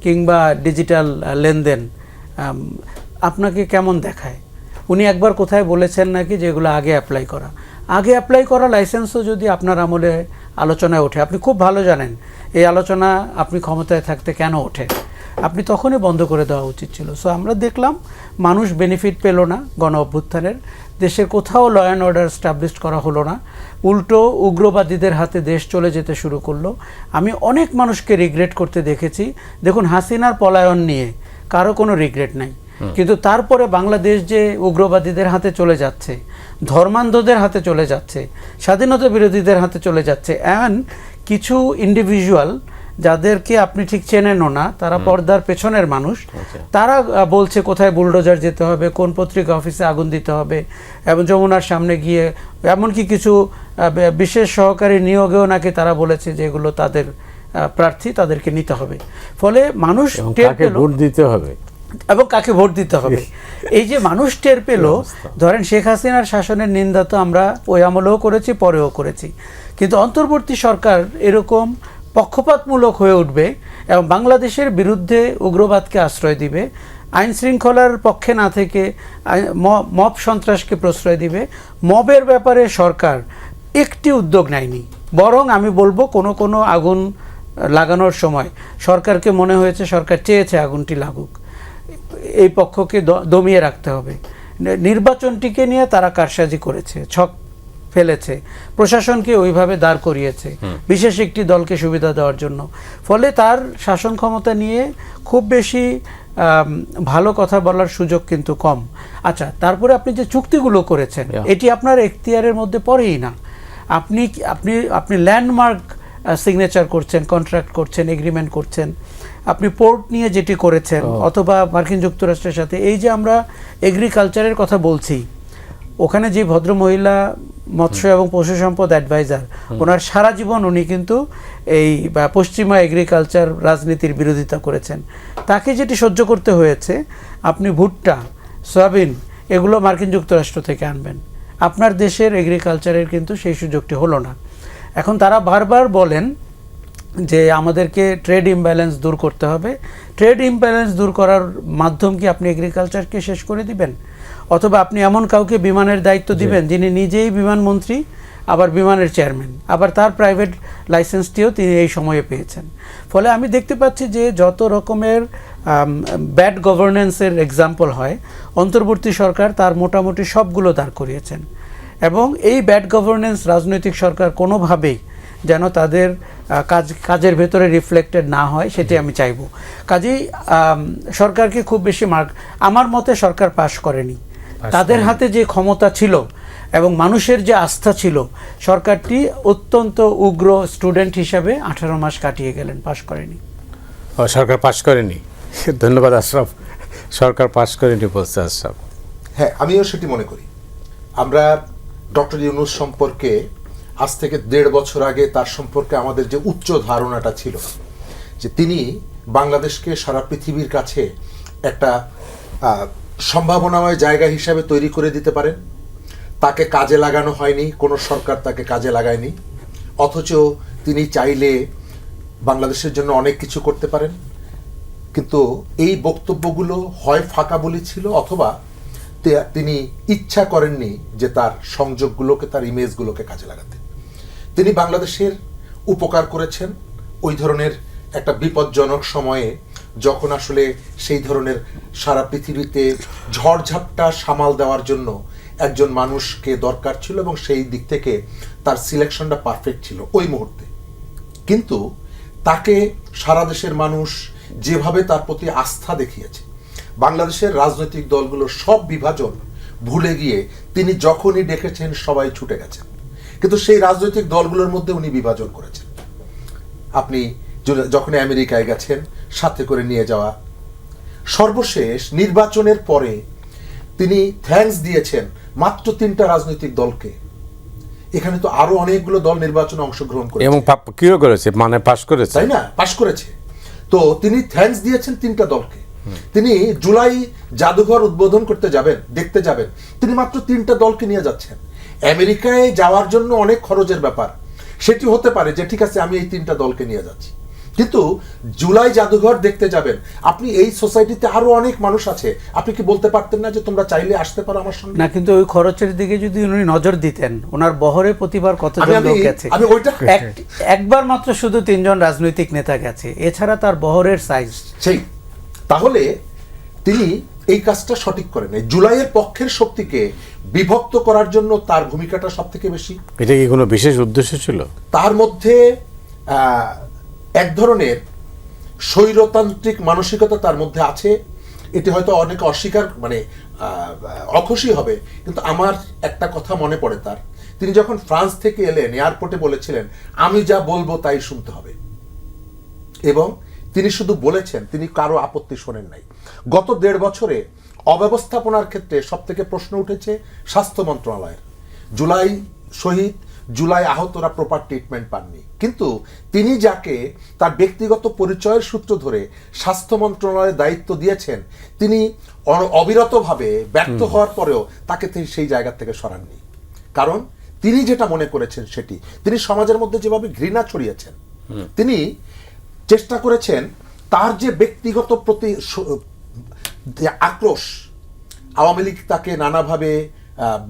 কিংবা ডিজিটাল লেনদেন, আপনাকে কেমন দেখায়? উনি একবার কোথায় বলেছেন নাকি যে এগুলো আগে অ্যাপ্লাই করা লাইসেন্সও যদি আপনার আমলে আলোচনায় ওঠে, আপনি খুব ভালো জানেন এই আলোচনা আপনি ক্ষমতায় থাকতে কেন ওঠে, আপনি তখনই বন্ধ করে দেওয়া উচিত ছিল। সো আমরা দেখলাম মানুষ বেনিফিট পেল না গণ অভ্যুত্থানের, দেশের কোথাও ল অ্যান্ড অর্ডার স্টাবলিশ করা হলো না, উল্টো উগ্রবাদীদের হাতে দেশ চলে যেতে শুরু করলো। আমি অনেক মানুষকে রিগ্রেট করতে দেখেছি। দেখুন, হাসিনার পলায়ন নিয়ে কারো কোনো রিগ্রেট নাই, কিন্তু তারপরে বাংলাদেশ যে উগ্রবাদীদের হাতে চলে যাচ্ছে, ধর্মান্ধদের হাতে চলে যাচ্ছে, স্বাধীনতা বিরোধীদের হাতে চলে যাচ্ছে, এমন কিছু ইন্ডিভিজুয়াল যাদেরকে আপনি ঠিক চেনেনও না, তারা পর্দার পেছনের মানুষ, তারা বলছে কোথায় বুলডোজার যেতে হবে, কোন পত্রিকা অফিসে আগুন দিতে হবে, এবং যমুনার সামনে গিয়ে এমনকি কিছু বিশেষ সহকারী নিয়োগেও নাকি তারা বলেছে যে এগুলো তাদের প্রার্থী, তাদেরকে নিতে হবে। ফলে মানুষ টের পেল ভোট দিতে হবে এবং কাকে ভোট দিতে হবে। এই যে মানুষ টের পেল, ধরেন শেখ হাসিনার শাসনের নিন্দা তো আমরা ওই আমলেও করেছি, পরেও করেছি, কিন্তু অন্তর্বর্তী সরকার এরকম পক্ষপাতমূলক হয়ে উঠবে এবং বাংলাদেশের বিরুদ্ধে উগ্রবাদকে আশ্রয় দিবে, আইন শৃঙ্খলার পক্ষে না থেকে মব সন্ত্রাসকে প্রশ্রয় দিবে। মবের ব্যাপারে সরকার একটি উদ্যোগ নেয়নি, বরং আমি বলবো কোনো কোনো আগুন লাগানোর সময় সরকারকে মনে হয়েছে, সরকার চেয়েছে আগুনটি লাগুক, এই পক্ষকে দমিয়ে রাখতে হবে। নির্বাচনটিকে নিয়ে তারা কারসাজি করেছে, ছক ফেলেছে, প্রশাসনকে ওইভাবে দাঁড় করিয়েছে বিশেষ একটি দলকে সুবিধা দেওয়ার জন্য। ফলে তার শাসন ক্ষমতা নিয়ে খুব বেশি ভালো কথা বলার সুযোগ কিন্তু কম। আচ্ছা, তারপরে আপনি যে চুক্তিগুলো করেছেন এটি আপনার এখতিয়ারের মধ্যে পড়েই না। আপনি আপনি আপনি ল্যান্ডমার্ক সিগনেচার করছেন, কন্ট্রাক্ট করছেন, এগ্রিমেন্ট করছেন, আপনি পোর্ট নিয়ে যেটি করেছেন, অথবা মার্কিন যুক্তরাষ্ট্রের সাথে। এই যে আমরা এগ্রিকালচারের কথা বলছি, ওখানে যে ভদ্রমহিলা মৎস্য এবং পশু সম্পদ অ্যাডভাইজার, ওনার সারা জীবন উনি কিন্তু এই পশ্চিমা এগ্রিকালচার রাজনীতির বিরোধিতা করেছেন। তাকে যেটি সহ্য করতে হয়েছে, আপনি ভুট্টা, সয়াবিন এগুলো মার্কিন যুক্তরাষ্ট্র থেকে আনবেন, আপনার দেশের এগ্রিকালচারের কিন্তু সেই সুযোগটি হলো না। এখন তারা বারবার বলেন যে আমাদেরকে ট্রেড ইমব্যালেন্স দূর করতে হবে। ট্রেড ইমব্যালেন্স দূর করার মাধ্যম কি আপনি এগ্রিকালচারকে শেষ করে দিবেন? অথবা আপনি এমন কাউকে বিমানের দায়িত্ব দিবেন যিনি নিজেই বিমানমন্ত্রী, আবার বিমানের চেয়ারম্যান, আবার তার প্রাইভেট লাইসেন্সটিও তিনি এই সময়ে পেয়েছেন। ফলে আমি দেখতে পাচ্ছি যে যত রকমের ব্যাড গভর্নেন্সের এক্সাম্পল হয়, অন্তর্বর্তী সরকার তার মোটামুটি সবগুলো দাঁড় করিয়েছেন। এবং এই ব্যাড গভর্নেন্স রাজনৈতিক সরকার কোনোভাবেই যেন তাদের কাজের ভেতরে রিফ্লেক্টেড না হয়, সেটি আমি চাইব। কাজেই সরকারকে খুব বেশি মার্ক আমার মতে সরকার পাশ করেনি। তাদের হাতে যে ক্ষমতা ছিল এবং মানুষের যে আস্থা ছিল, সরকারটি অত্যন্ত উগ্র স্টুডেন্ট হিসাবে 18 মাস কাটিয়ে গেলেন, পাশ করেনি। সরকার পাশ করেনি। ধন্যবাদ আশরাফ। সরকার পাশ করেনি বলছে আশরাফ। হ্যাঁ, আমিও সেটি মনে করি। আমরা ডক্টর ইউনূস সম্পর্কে আজ থেকে 1.5 বছর আগে তার সম্পর্কে আমাদের যে উচ্চ ধারণাটা ছিল যে তিনি বাংলাদেশকে সারা পৃথিবীর কাছে একটা সম্ভাবনাময় জায়গা হিসাবে তৈরি করে দিতে পারেন, তাকে কাজে লাগানো হয়নি, কোনো সরকার তাকে কাজে লাগায়নি, অথচ তিনি চাইলে বাংলাদেশের জন্য অনেক কিছু করতে পারেন। কিন্তু এই বক্তব্যগুলো হয় ফাঁকা বলি ছিল, অথবা তিনি ইচ্ছা করেননি যে তার সংযোগগুলোকে, তার ইমেজগুলোকে কাজে লাগাতে। তিনি বাংলাদেশের উপকার করেছেন ওই ধরনের একটা বিপজ্জনক সময়ে, যখন আসলে সেই ধরনের সারা পৃথিবীতে ঝড়ঝাপটা সামাল দেওয়ার জন্য একজন মানুষকে দরকার ছিল, এবং সেই দিক থেকে তার সিলেকশনটা পারফেক্ট ছিল ওই মুহূর্তে। কিন্তু তাকে সারা দেশের মানুষ যেভাবে তার প্রতি আস্থা দেখিয়েছে, বাংলাদেশের রাজনৈতিক দলগুলোর সব বিভাজন ভুলে গিয়ে তিনি যখনই ডেকেছেন সবাই ছুটে গেছেন। কিন্তু সেই রাজনৈতিক দলগুলোর মধ্যে উনি বিভাজন করেছেন। আপনি যখন আমেরিকায় গেছেন, সাথে করে নিয়ে যাওয়া, সর্বশেষ নির্বাচনের পরে তিনি থ্যাঙ্কস দিয়েছেন মাত্র 3টা রাজনৈতিক দলকে। এখানে তো আরো অনেকগুলো দল নির্বাচনে অংশগ্রহণ করেছে এবং কিও করেছে, মানে পাশ করেছে, তাই না? পাশ করেছে। তো তিনি থ্যাঙ্কস দিয়েছেন 3টা দলকে। তিনি জুলাই জাদুঘর উদ্বোধন করতে যাবেন, দেখতে যাবেন, তিনি মাত্র 3টা দলকে নিয়ে যাচ্ছেন। আমেরিকায় যাওয়ার জন্য অনেক খরচের ব্যাপার, সেটি হতে পারে যে ঠিক আছে আমি এই 3টা দলকে নিয়ে যাচ্ছি, কিন্তু জুলাই জাদুঘর দেখতে যাবেন, আপনি এই সোসাইটিতে আরো অনেক মানুষ আছে, আপনি কি বলতে পারতেন না যে তোমরা চাইলে আসতে পারো আমার সঙ্গে? না, কিন্তু ওই খরচের দিকে যদি উনি নজর দিতেন, ওনার বহরে প্রতিবার কতজন লোক গেছে, একবার মাত্র শুধু 3 জন রাজনৈতিক নেতা গেছে, এছাড়া তার বহরের সাইজ সেই, তাহলে তিনি এই কাজটা সঠিক করেন। জুলাইয়ের পক্ষের শক্তিকে বিভক্ত করার জন্য তার ভূমিকাটা সব থেকে বেশি। এটা কি কোনো বিশেষ উদ্দেশ্য ছিল? তার মধ্যে এক ধরনের স্বৈরতান্ত্রিক মানসিকতা তার মধ্যে আছে, এটি হয়তো অনেকে অস্বীকার মানে অখুশি হবে, কিন্তু আমার একটা কথা মনে পড়ে তার, তিনি যখন ফ্রান্স থেকে এলেন এয়ারপোর্টে বলেছিলেন আমি যা বলবো তাই শুনতে হবে, এবং তিনি শুধু বলেছেন, তিনি কারো আপত্তি শোনেন নাই। গত 1.5 বছরে অব্যবস্থাপনার ক্ষেত্রে সব থেকে প্রশ্ন উঠেছে স্বাস্থ্য মন্ত্রণালয়ের। জুলাই শহীদ, জুলাই আহতরা প্রপার ট্রিটমেন্ট পাননি, কিন্তু তিনি যাকে তার ব্যক্তিগত পরিচয়ের সূত্র ধরে স্বাস্থ্য মন্ত্রণালয়ের দায়িত্ব দিয়েছেন, তিনি অবিরতভাবে ব্যর্থ হওয়ার পরেও তাকে সেই জায়গা থেকে সরাননি। কারণ তিনি যেটা মনে করেছেন সেটি, তিনি সমাজের মধ্যে যেভাবে ঘৃণা ছড়িয়েছেন, তিনি চেষ্টা করেছেন তার যে ব্যক্তিগত প্রতি আক্রোশ, আওয়ামী লীগ তাকে নানাভাবে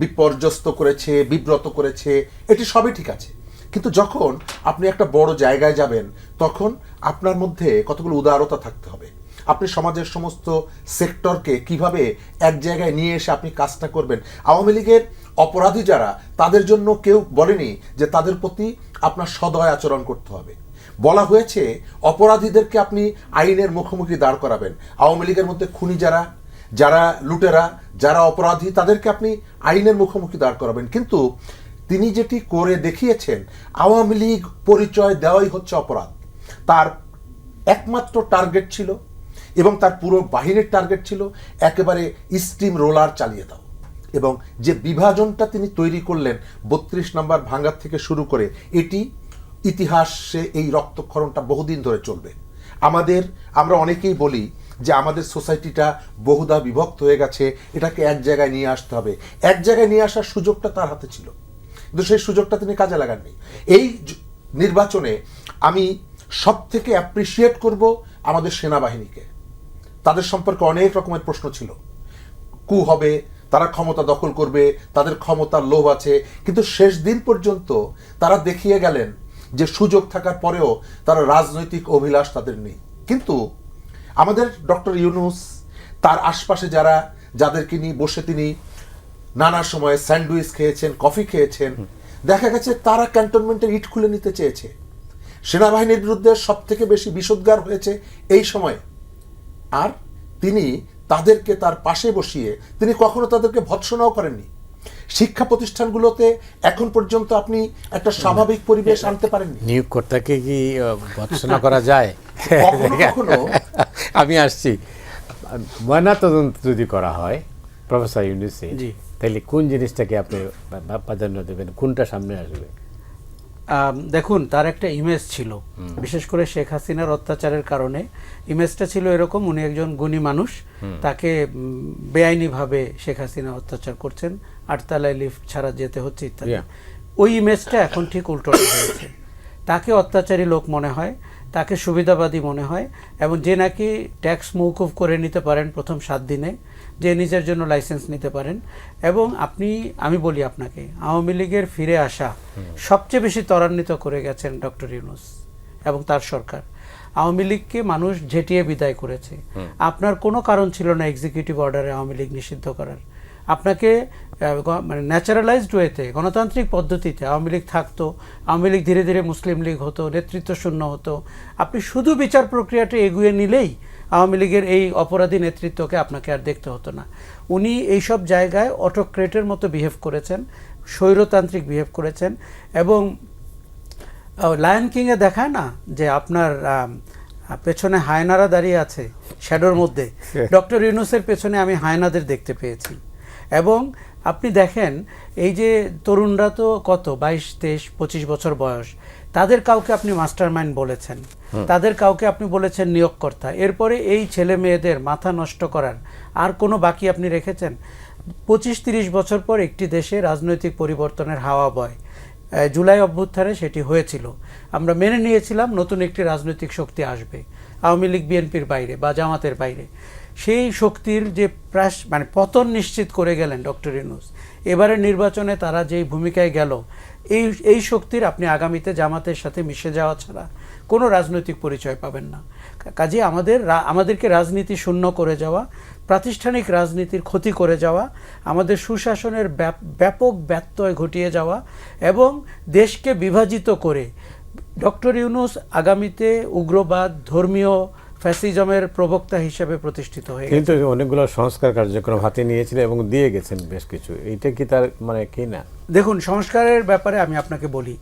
বিপর্যস্ত করেছে, বিব্রত করেছে, এটি সবই ঠিক আছে, কিন্তু যখন আপনি একটা বড় জায়গায় যাবেন তখন আপনার মধ্যে কতগুলো উদারতা থাকতে হবে। আপনি সমাজের সমস্ত সেক্টরকে কিভাবে এক জায়গায় নিয়ে এসে আপনি কাজটা করবেন। আওয়ামী লীগের অপরাধী যারা, তাদের জন্য কেউ বলেনি যে তাদের প্রতি আপনার সদয় আচরণ করতে হবে। বলা হয়েছে অপরাধীদেরকে আপনি আইনের মুখোমুখি দাঁড় করাবেন। আওয়ামী লীগের মধ্যে খুনি যারা, যারা লুটেরা, যারা অপরাধী, তাদেরকে আপনি আইনের মুখোমুখি দাঁড় করাবেন। কিন্তু তিনি যেটি করে দেখিয়েছেন, আওয়ামী লীগ পরিচয় দেওয়াই হচ্ছে অপরাধ। তার একমাত্র টার্গেট ছিল এবং তার পুরো বাহিনীর টার্গেট ছিল একেবারে স্টিম রোলার চালিয়ে দাও। এবং যে বিভাজনটা তিনি তৈরি করলেন 32 নম্বর ভাঙ্গার থেকে শুরু করে, এটি ইতিহাসে এই রক্তক্ষরণটা বহুদিন ধরে চলবে। আমরা অনেকেই বলি যে আমাদের সোসাইটিটা বহুধা বিভক্ত হয়ে গেছে, এটাকে এক জায়গায় নিয়ে আসতে হবে। এক জায়গায় নিয়ে আসার সুযোগটা তার হাতে ছিল, কিন্তু সেই সুযোগটা তিনি কাজে লাগাননি। এই নির্বাচনে আমি সব থেকে অ্যাপ্রিসিয়েট করব আমাদের সেনাবাহিনীকে। তাদের সম্পর্কে অনেক রকমের প্রশ্ন ছিল, কু হবে, তারা ক্ষমতা দখল করবে, তাদের ক্ষমতার লোভ আছে, কিন্তু শেষ দিন পর্যন্ত তারা দেখিয়ে গেলেন যে সুযোগ থাকার পরেও তারা রাজনৈতিক অভিলাষ তাদের নেই। কিন্তু আমাদের ডক্টর ইউনূস, তার আশপাশে যাদেরকে নিয়ে বসে তিনি নানা সময়ে স্যান্ডউইচ খেয়েছেন, কফি খেয়েছেন, দেখা গেছে তারা ক্যান্টনমেন্টের ইট খুলে নিতে চেয়েছে। সেনাবাহিনীর বিরুদ্ধে সব থেকে বেশি বিষোদ্গার হয়েছে এই সময়ে, আর তিনি তাদেরকে তার পাশে বসিয়ে তিনি কখনো তাদেরকে ভৎসনাও করেননি। শিক্ষা প্রতিষ্ঠানগুলোতে এখন পর্যন্ত আপনি একটা স্বাভাবিক পরিবেশ আনতে পারেননি। নিয়োগকর্তাকে কি ভৎসনা করা যায়? কখনো কখনো আমি আসছি, ময়নাতদন্ত যদি করা হয় প্রফেসর ইউনূসে, তাহলে কোন জিনিসটাকে আপনি প্রাধান্য দেবেন, কোনটা সামনে আসবে? দেখুন, তার একটা ইমেজ ছিল, বিশেষ করে শেখ হাসিনার অত্যাচারের কারণে ইমেজটা ছিল এরকম, উনি একজন গুণী মানুষ, তাকে বেআইনিভাবে শেখ হাসিনা অত্যাচার করছেন, 8 তলায় লিফট ছাড়া যেতে হচ্ছে ইত্যাদি। ওই ইমেজটা এখন ঠিক উল্টোটা হয়েছে। তাকে অত্যাচারী লোক মনে হয়, তাকে সুবিধাবাদী মনে হয়, এবং যে নাকি ট্যাক্স মৌকুফ করে নিতে পারেন প্রথম 7 দিনে, যে নিজের জন্য লাইসেন্স নিতে পারেন। এবং আমি বলি আপনাকে, আওয়ামী লীগের ফিরে আসা সবচেয়ে বেশি ত্বরান্বিত করে গেছেন ডক্টর ইউনূস এবং তার সরকার। আওয়ামী লীগকে মানুষ ঝেঁটিয়ে বিদায় করেছে। আপনার কোনো কারণ ছিল না এক্সিকিউটিভ অর্ডারে আওয়ামী লীগ নিষিদ্ধ করার। আপনাকে মানে ন্যাচারালাইজড ওয়েতে, গণতান্ত্রিক পদ্ধতিতে আওয়ামী লীগ থাকতো, আওয়ামী লীগ ধীরে ধীরে মুসলিম লীগ হতো, নেতৃত্ব শূন্য হতো। আপনি শুধু বিচার প্রক্রিয়াটা এগিয়ে নিলেই আওয়ামী লীগের এই অপরাধী নেতৃত্বকে আপনাকে আর দেখতে হতো না। উনি এইসব জায়গায় অটোক্রেটের মতো বিহেভ করেছেন, স্বৈরতান্ত্রিক বিহেভ করেছেন। এবং লায়ন কিংয়ে দেখায় না যে আপনার পেছনে হায়নারা দাঁড়িয়ে আছে শ্যাডোর মধ্যে, ডক্টর ইউনূসের পেছনে আমি হায়নাদের দেখতে পেয়েছি। এবং আপনি দেখেন, এই যে তরুণরা তো কত 22, 23, 25 বছর বয়স, তাদের কাউকে আপনি মাস্টারমাইন্ড বলেছেন, তাদের কাউকে আপনি বলেছেন নিয়োগকর্তা। এরপরে এই ছেলে মেয়েদের মাথা নষ্ট করার আর কোনো বাকি আপনি রেখেছেন? 25-30 বছর পর একটি দেশে রাজনৈতিক পরিবর্তনের হাওয়া বয়। জুলাই অভ্যুত্থানে সেটি হয়েছিল। আমরা মেনে নিয়েছিলাম নতুন একটি রাজনৈতিক শক্তি আসবে, আওয়ামী লীগ বিএনপির বাইরে বা জামাতের বাইরে। সেই শক্তির যে মানে পতন নিশ্চিত করে গেলেন ডক্টর ইউনূস। এবারের নির্বাচনে তারা যেই ভূমিকায় গেল, এই শক্তির আপনি আগামীতে জামাতের সাথে মিশে যাওয়া ছাড়া কোনো রাজনৈতিক পরিচয় পাবেন না। কাজে আমাদেরকে রাজনীতি শূন্য করে যাওয়া, প্রাতিষ্ঠানিক রাজনীতির ক্ষতি করে যাওয়া, আমাদের সুশাসনের ব্যাপক ব্যত্যয় ঘটিয়ে যাওয়া এবং দেশকে বিভাজিত করে ডক্টর ইউনূস আগামীতে উগ্রবাদ, ধর্মীয় ফ্যাসিজমের প্রবক্তা হিসেবে প্রতিষ্ঠিত হয়ে গেছে। কিন্তু অনেকগুলো সংস্কার কার্যক্রম হাতে নিয়েছিলেন এবং দিয়ে গেছেন বেশ কিছু, এইটা কি তার মানে কি না? দেখুন, সংস্কারের ব্যাপারে আমি আপনাকে বলি,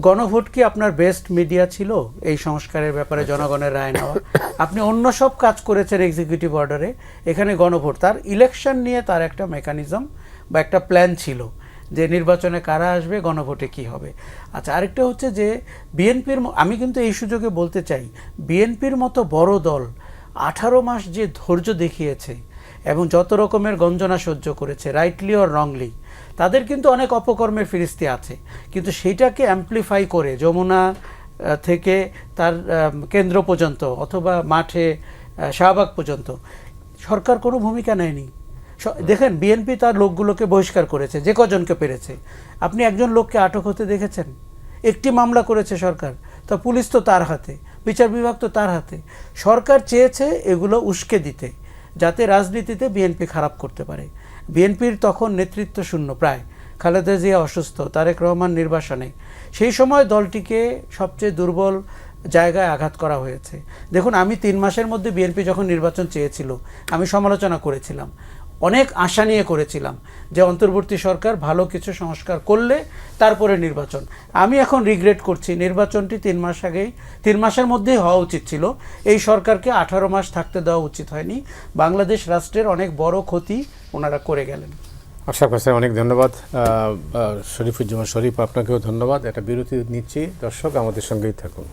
গণভোট কি আপনার বেস্ট মিডিয়া ছিল এই সংস্কারের ব্যাপারে জনগণের রায় নেওয়া? আপনি অন্য সব কাজ করেছেন এক্সিকিউটিভ অর্ডারে, এখানে গণভোট, তার ইলেকশন নিয়ে তার একটা মেকানিজম বা একটা প্ল্যান ছিল যে নির্বাচনে কারা আসবে, গণভোটে কি হবে। আচ্ছা, আরেকটা হচ্ছে যে বিএনপির, আমি কিন্তু এই সুযোগে বলতে চাই, বিএনপির মতো বড় দল 18 মাস যে ধৈর্য দেখিয়েছে এবং যত রকমের গঞ্জনা সহ্য করেছে, রাইটলি অর রংলি, তাদের কিন্তু অনেক অপকর্মের ফিরিস্তি আছে, কিন্তু সেইটাকে অ্যাম্পলিফাই করে যমুনা থেকে তার কেন্দ্র পর্যন্ত অথবা মাঠে শাহবাগ পর্যন্ত সরকার কোনো ভূমিকা নেয়নি। দেখেন, বিএনপি তার লোকগুলোকে বহিষ্কার করেছে, যে কজনকে পেরেছে। আপনি একজন লোককে আটক হতে দেখেছেন? একটি মামলা করেছে সরকার, তা পুলিশ তো তার হাতে, বিচার বিভাগ তো তার হাতে। সরকার চেয়েছে এগুলো উস্কে দিতে, যাতে রাজনীতিতে বিএনপি খারাপ করতে পারে। বিএনপির তখন নেতৃত্ব শূন্য প্রায়, খালেদা জিয়া অসুস্থ, তারেক রহমান নির্বাসনে, সেই সময় দলটিকে সবচেয়ে দুর্বল জায়গায় আঘাত করা হয়েছে। দেখুন, আমি 3 মাসের মধ্যে বিএনপি যখন নির্বাচন চেয়েছিল, আমি সমালোচনা করেছিলাম, অনেক আশা নিয়ে করেছিলাম যে অন্তর্বর্তী সরকার ভালো কিছু সংস্কার করলে তারপরে নির্বাচন। আমি এখন রিগ্রেট করছি, নির্বাচনটি 3 মাস আগেই, 3 মাসের মধ্যেই হওয়া উচিত ছিল। এই সরকারকে 18 মাস থাকতে দেওয়া উচিত হয়নি। বাংলাদেশ রাষ্ট্রের অনেক বড় ক্ষতি ওনারা করে গেলেন। আশরাফ স্যার, অনেক ধন্যবাদ। শরীফুজ্জামান শরীফ, আপনাকেও ধন্যবাদ। একটা বিরতি নিচ্ছি, দর্শক আমাদের সঙ্গেই থাকুন।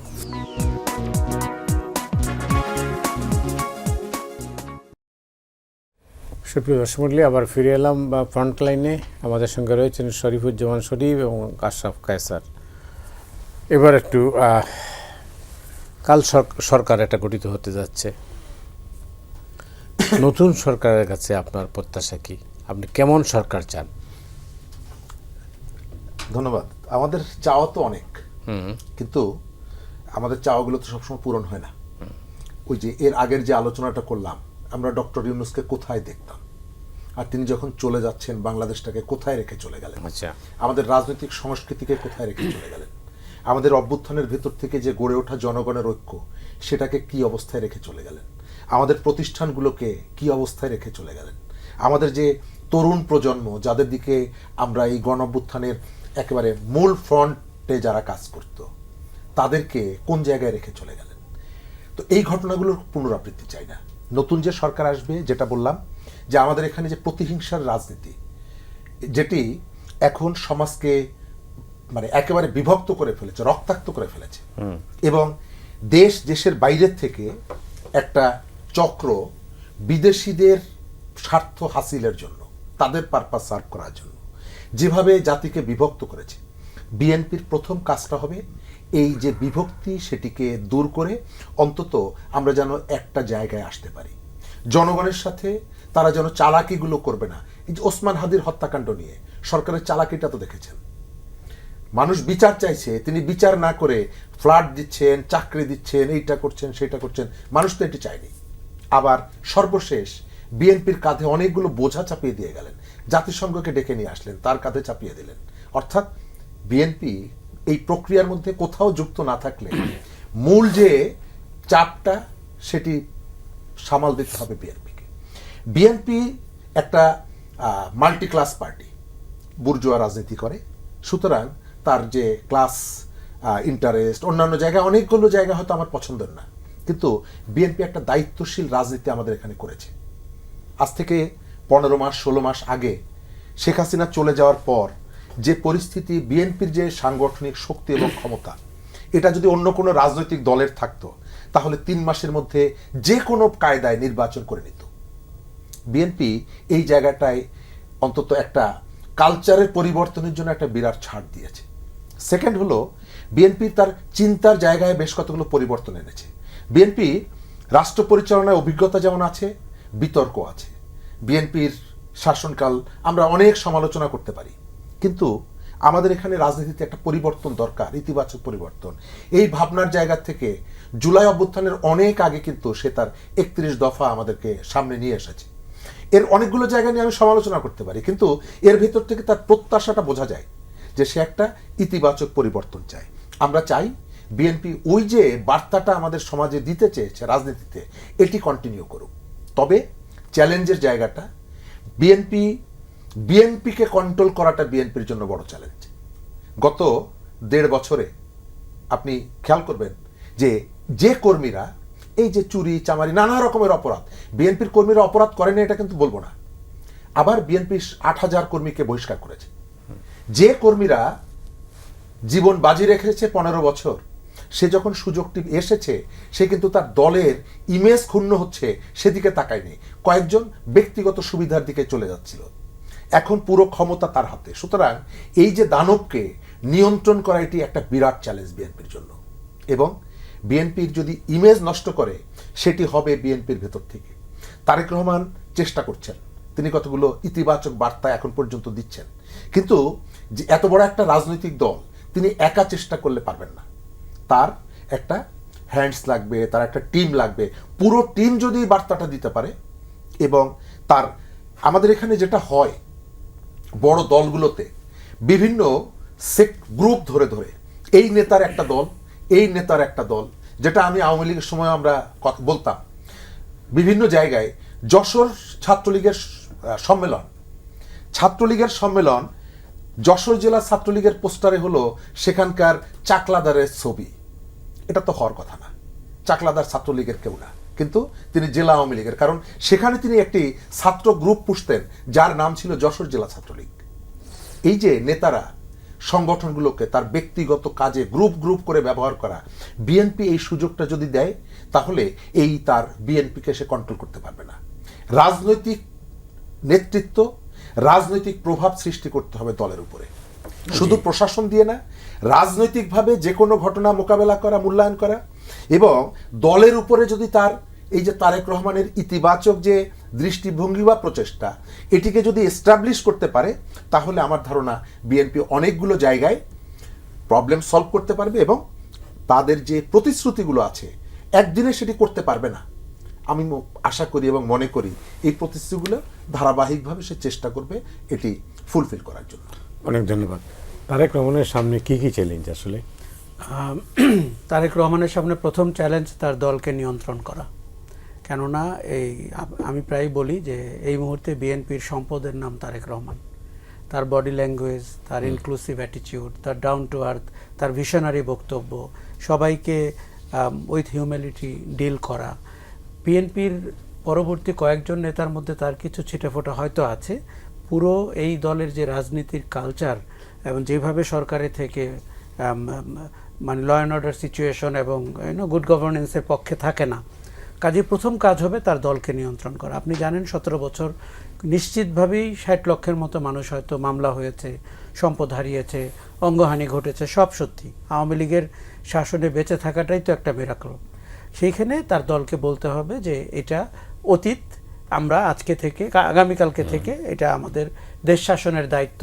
সুপ্রিয় দর্শক মণ্ডলী, আবার ফিরে এলাম ফ্রন্ট লাইনে। আমাদের সঙ্গে রয়েছেন শরীফুজ্জামান শরীফ এবং আশরাফ কায়সার। এবার একটু কাল সরকার এটা গঠিত হতে যাচ্ছে, নতুন সরকারের কাছে আপনার প্রত্যাশা কি? আপনি কেমন সরকার চান? ধন্যবাদ। আমাদের চাওয়া তো অনেক, কিন্তু আমাদের চাওয়াগুলো তো সবসময় পূরণ হয় না। ওই যে এর আগের যে আলোচনাটা করলাম, আমরা ডক্টর ইউনূসকে কোথায় দেখতাম, আর তিনি যখন চলে যাচ্ছেন বাংলাদেশটাকে কোথায় রেখে চলে গেলেন, আচ্ছা, আমাদের রাজনৈতিক সংস্কৃতিকে কোথায় রেখে চলে গেলেন, আমাদের অভ্যুত্থানের ভেতর থেকে যে গড়ে ওঠা জনগণের ঐক্য, সেটাকে কি অবস্থায় রেখে চলে গেলেন, আমাদের প্রতিষ্ঠানগুলোকে কি অবস্থায় রেখে চলে গেলেন, আমাদের যে তরুণ প্রজন্ম যাদের দিকে আমরা এই গণ অভ্যুত্থানের একেবারে মূল ফ্রন্টে যারা কাজ করত, তাদেরকে কোন জায়গায় রেখে চলে গেলেন। তো এই ঘটনাগুলোর পুনরাবৃত্তি চাই না। নতুন যে সরকার আসবে, যেটা বললাম যে আমাদের এখানে যে প্রতিহিংসার রাজনীতি, যেটি এখন সমাজকে মানে একেবারে বিভক্ত করে ফেলেছে, রক্তাক্ত করে ফেলেছে, এবং দেশের বাইরের থেকে একটা চক্র বিদেশিদের স্বার্থ হাসিলের জন্য, তাদের পারপাস সার্ভ করার জন্য যেভাবে জাতিকে বিভক্ত করেছে, বিএনপির প্রথম কাজটা হবে এই যে বিভক্তি, সেটিকে দূর করে অন্তত আমরা যেন একটা জায়গায় আসতে পারি। জনগণের সাথে তারা যেন চালাকিগুলো করবে না। এই যে ওসমান হাদির হত্যাকাণ্ড নিয়ে সরকারের চালাকিটা তো দেখেছেন। মানুষ বিচার চাইছে, তিনি বিচার না করে ফ্ল্যাট দিচ্ছেন, চাকরি দিচ্ছেন, এইটা করছেন, সেটা করছেন। মানুষ তো এটি চায়নি। আবার সর্বশেষ বিএনপির কাঁধে অনেকগুলো বোঝা চাপিয়ে দিয়ে গেলেন, জাতিসংঘকে ডেকে নিয়ে আসলেন, তার কাঁধে চাপিয়ে দিলেন। অর্থাৎ বিএনপি এই প্রক্রিয়ার মধ্যে কোথাও যুক্ত না থাকলে মূল যে চাপটা, সেটি সামাল দিতে হবে বিএনপিকে। বিএনপি একটা মাল্টি ক্লাস পার্টি, বুর্জোয়া রাজনীতি করে, সুতরাং তার যে ক্লাস ইন্টারেস্ট অন্যান্য জায়গায়, অনেকগুলো জায়গা হয়তো আমার পছন্দের না, কিন্তু বিএনপি একটা দায়িত্বশীল রাজনীতি আমাদের এখানে করেছে। আজ থেকে 15 মাস 16 মাস আগে শেখ হাসিনা চলে যাওয়ার পর যে পরিস্থিতি, বিএনপির যে সাংগঠনিক শক্তি এবং ক্ষমতা, এটা যদি অন্য কোনো রাজনৈতিক দলের থাকতো তাহলে 3 মাসের মধ্যে যে কোনো কায়দায় নির্বাচন করে নিত। বিএনপি এই জায়গাটায় অন্তত একটা কালচারের পরিবর্তনের জন্য একটা বিরাট ছাড় দিয়েছে। সেকেন্ড হলো, বিএনপি তার চিন্তার জায়গায় বেশ কতগুলো পরিবর্তন এনেছে। বিএনপি রাষ্ট্র পরিচালনায় অভিজ্ঞতা যেমন আছে, বিতর্ক আছে। বিএনপির শাসনকাল আমরা অনেক সমালোচনা করতে পারি, কিন্তু আমাদের এখানে রাজনীতিতে একটা পরিবর্তন দরকার, ইতিবাচক পরিবর্তন। এই ভাবনার জায়গা থেকে জুলাই অভ্যুত্থানের অনেক আগে কিন্তু সে তার 31 দফা আমাদেরকে সামনে নিয়ে এসেছে। এর অনেকগুলো জায়গা নিয়ে আমি সমালোচনা করতে পারি, কিন্তু এর ভেতর থেকে তার প্রত্যাশাটা বোঝা যায় যে সে একটা ইতিবাচক পরিবর্তন চায়। আমরা চাই বিএনপি ওই যে বার্তাটা আমাদের সমাজে দিতে চেয়েছে রাজনীতিতে, এটি কন্টিনিউ করুক। তবে চ্যালেঞ্জের জায়গাটা বিএনপিকে কন্ট্রোল করাটা বিএনপির জন্য বড় চ্যালেঞ্জ। গত 1.5 বছরে আপনি খেয়াল করবেন যে কর্মীরা এই যে চুরি চামারি নানা রকমের অপরাধ, বিএনপির কর্মীরা অপরাধ করেনি এটা কিন্তু বলবো না, আবার বিএনপি 8,000 কর্মীকে বহিষ্কার করেছে। যে কর্মীরা জীবন বাজি রেখেছে 15 বছর, সে যখন সুযোগটি এসেছে সে কিন্তু তার দলের ইমেজ ক্ষুণ্ণ হচ্ছে সেদিকে তাকায়নি, কয়েকজন ব্যক্তিগত সুবিধার দিকে চলে যাচ্ছিল। এখন পুরো ক্ষমতা তার হাতে। সুতরাং এই যে দানবকে নিয়ন্ত্রণ করা এটি একটা বিরাট চ্যালেঞ্জ বিএনপির জন্য, এবং বিএনপির যদি ইমেজ নষ্ট করে সেটি হবে বিএনপির ভেতর থেকে। তারেক রহমান চেষ্টা করছেন, তিনি কতগুলো ইতিবাচক বার্তা এখন পর্যন্ত দিচ্ছেন, কিন্তু যে এত বড় একটা রাজনৈতিক দল তিনি একা চেষ্টা করলে পারবেন না, তার একটা হ্যান্ডস লাগবে, তার একটা টিম লাগবে। পুরো টিম যদি বার্তাটা দিতে পারে, এবং তার আমাদের এখানে যেটা হয় বড় দলগুলোতে বিভিন্ন গ্রুপ ধরে ধরে এই নেতার একটা দল, এই নেতার একটা দল, যেটা আমি আওয়ামী লীগের সময় আমরা বলতাম বিভিন্ন জায়গায় যশোর ছাত্রলীগের সম্মেলন, যশোর জেলা ছাত্রলীগের পোস্টারে হলো সেখানকার চাকলাদারের ছবি। এটা তো হওয়ার কথা না, চাকলাদার ছাত্রলীগের কেউ না, কিন্তু তিনি জেলা আওয়ামী লীগের, কারণ সেখানে তিনি একটি ছাত্র গ্রুপ পুষতেন যার নাম ছিল যশোর জেলা ছাত্রলীগ। এই যে নেতারা সংগঠনগুলোকে তার ব্যক্তিগত কাজে গ্রুপ করে ব্যবহার করা, বিএনপি এই সুযোগটা যদি দেয় তাহলে এই তার বিএনপিকে সে কন্ট্রোল করতে পারবে না। রাজনৈতিক নেতৃত্ব, রাজনৈতিক প্রভাব সৃষ্টি করতে হবে দলের উপরে, শুধু প্রশাসন দিয়ে না, রাজনৈতিকভাবে যে কোনো ঘটনা মোকাবেলা করা, মূল্যায়ন করা, এবং দলের উপরে যদি তার এই যে তারেক রহমানের ইতিবাচক যে দৃষ্টিভঙ্গি বা প্রচেষ্টা, এটিকে যদি এস্টাবলিশ করতে পারে তাহলে আমার ধারণা বিএনপি অনেকগুলো জায়গায় প্রবলেম সলভ করতে পারবে, এবং তাদের যে প্রতিশ্রুতিগুলো আছে একদিনে সেটি করতে পারবে না। আমি আশা করি এবং মনে করি এই প্রতিশ্রুতিগুলো ধারাবাহিকভাবে সে চেষ্টা করবে এটি ফুলফিল করার জন্য। অনেক ধন্যবাদ। তারেক রহমানের সামনে কি চ্যালেঞ্জ আসলে? তারেক রহমানের সামনে প্রথম চ্যালেঞ্জ তার দলকে নিয়ন্ত্রণ করা। কেননা আমি প্রায় বলি যে এই মুহূর্তে বিএনপির সম্পদের নাম তারেক রহমান। তার বডি ল্যাঙ্গুয়েজ, তার ইনক্লুসিভ অ্যাটিটিউড, তার ডাউন টু আর্থ, তার ভিশনারি বক্তব্য, সবাইকে উইথ হিউম্যানিটি ডিল করা। বিএনপির পরবর্তী কয়েকজন নেতার মধ্যে তার কিছু ছিটেফোঁটা হয়তো আছে। পুরো এই দলের যে রাজনীতির কালচার এবং যেভাবে সরকারের থেকে মানে ল অ্যান্ড অর্ডার সিচুয়েশন এবং গুড গভর্নেন্সের পক্ষে থাকে না। কাজে প্রথম কাজ হবে তার দলকে নিয়ন্ত্রণ করা। আপনি জানেন 17 বছর নিশ্চিতভাবেই 60 লক্ষের মতো মানুষ হয়তো মামলা হয়েছে, সম্পদ হারিয়েছে, অঙ্গহানি ঘটেছে, সব সত্যি। আওয়ামী লীগের শাসনে বেঁচে থাকাটাই তো একটা মিরাকল। সেইখানে তার দলকে বলতে হবে যে এটা অতীত, আমরা আজকে থেকে আগামীকালকে থেকে এটা আমাদের দেশ শাসনের দায়িত্ব,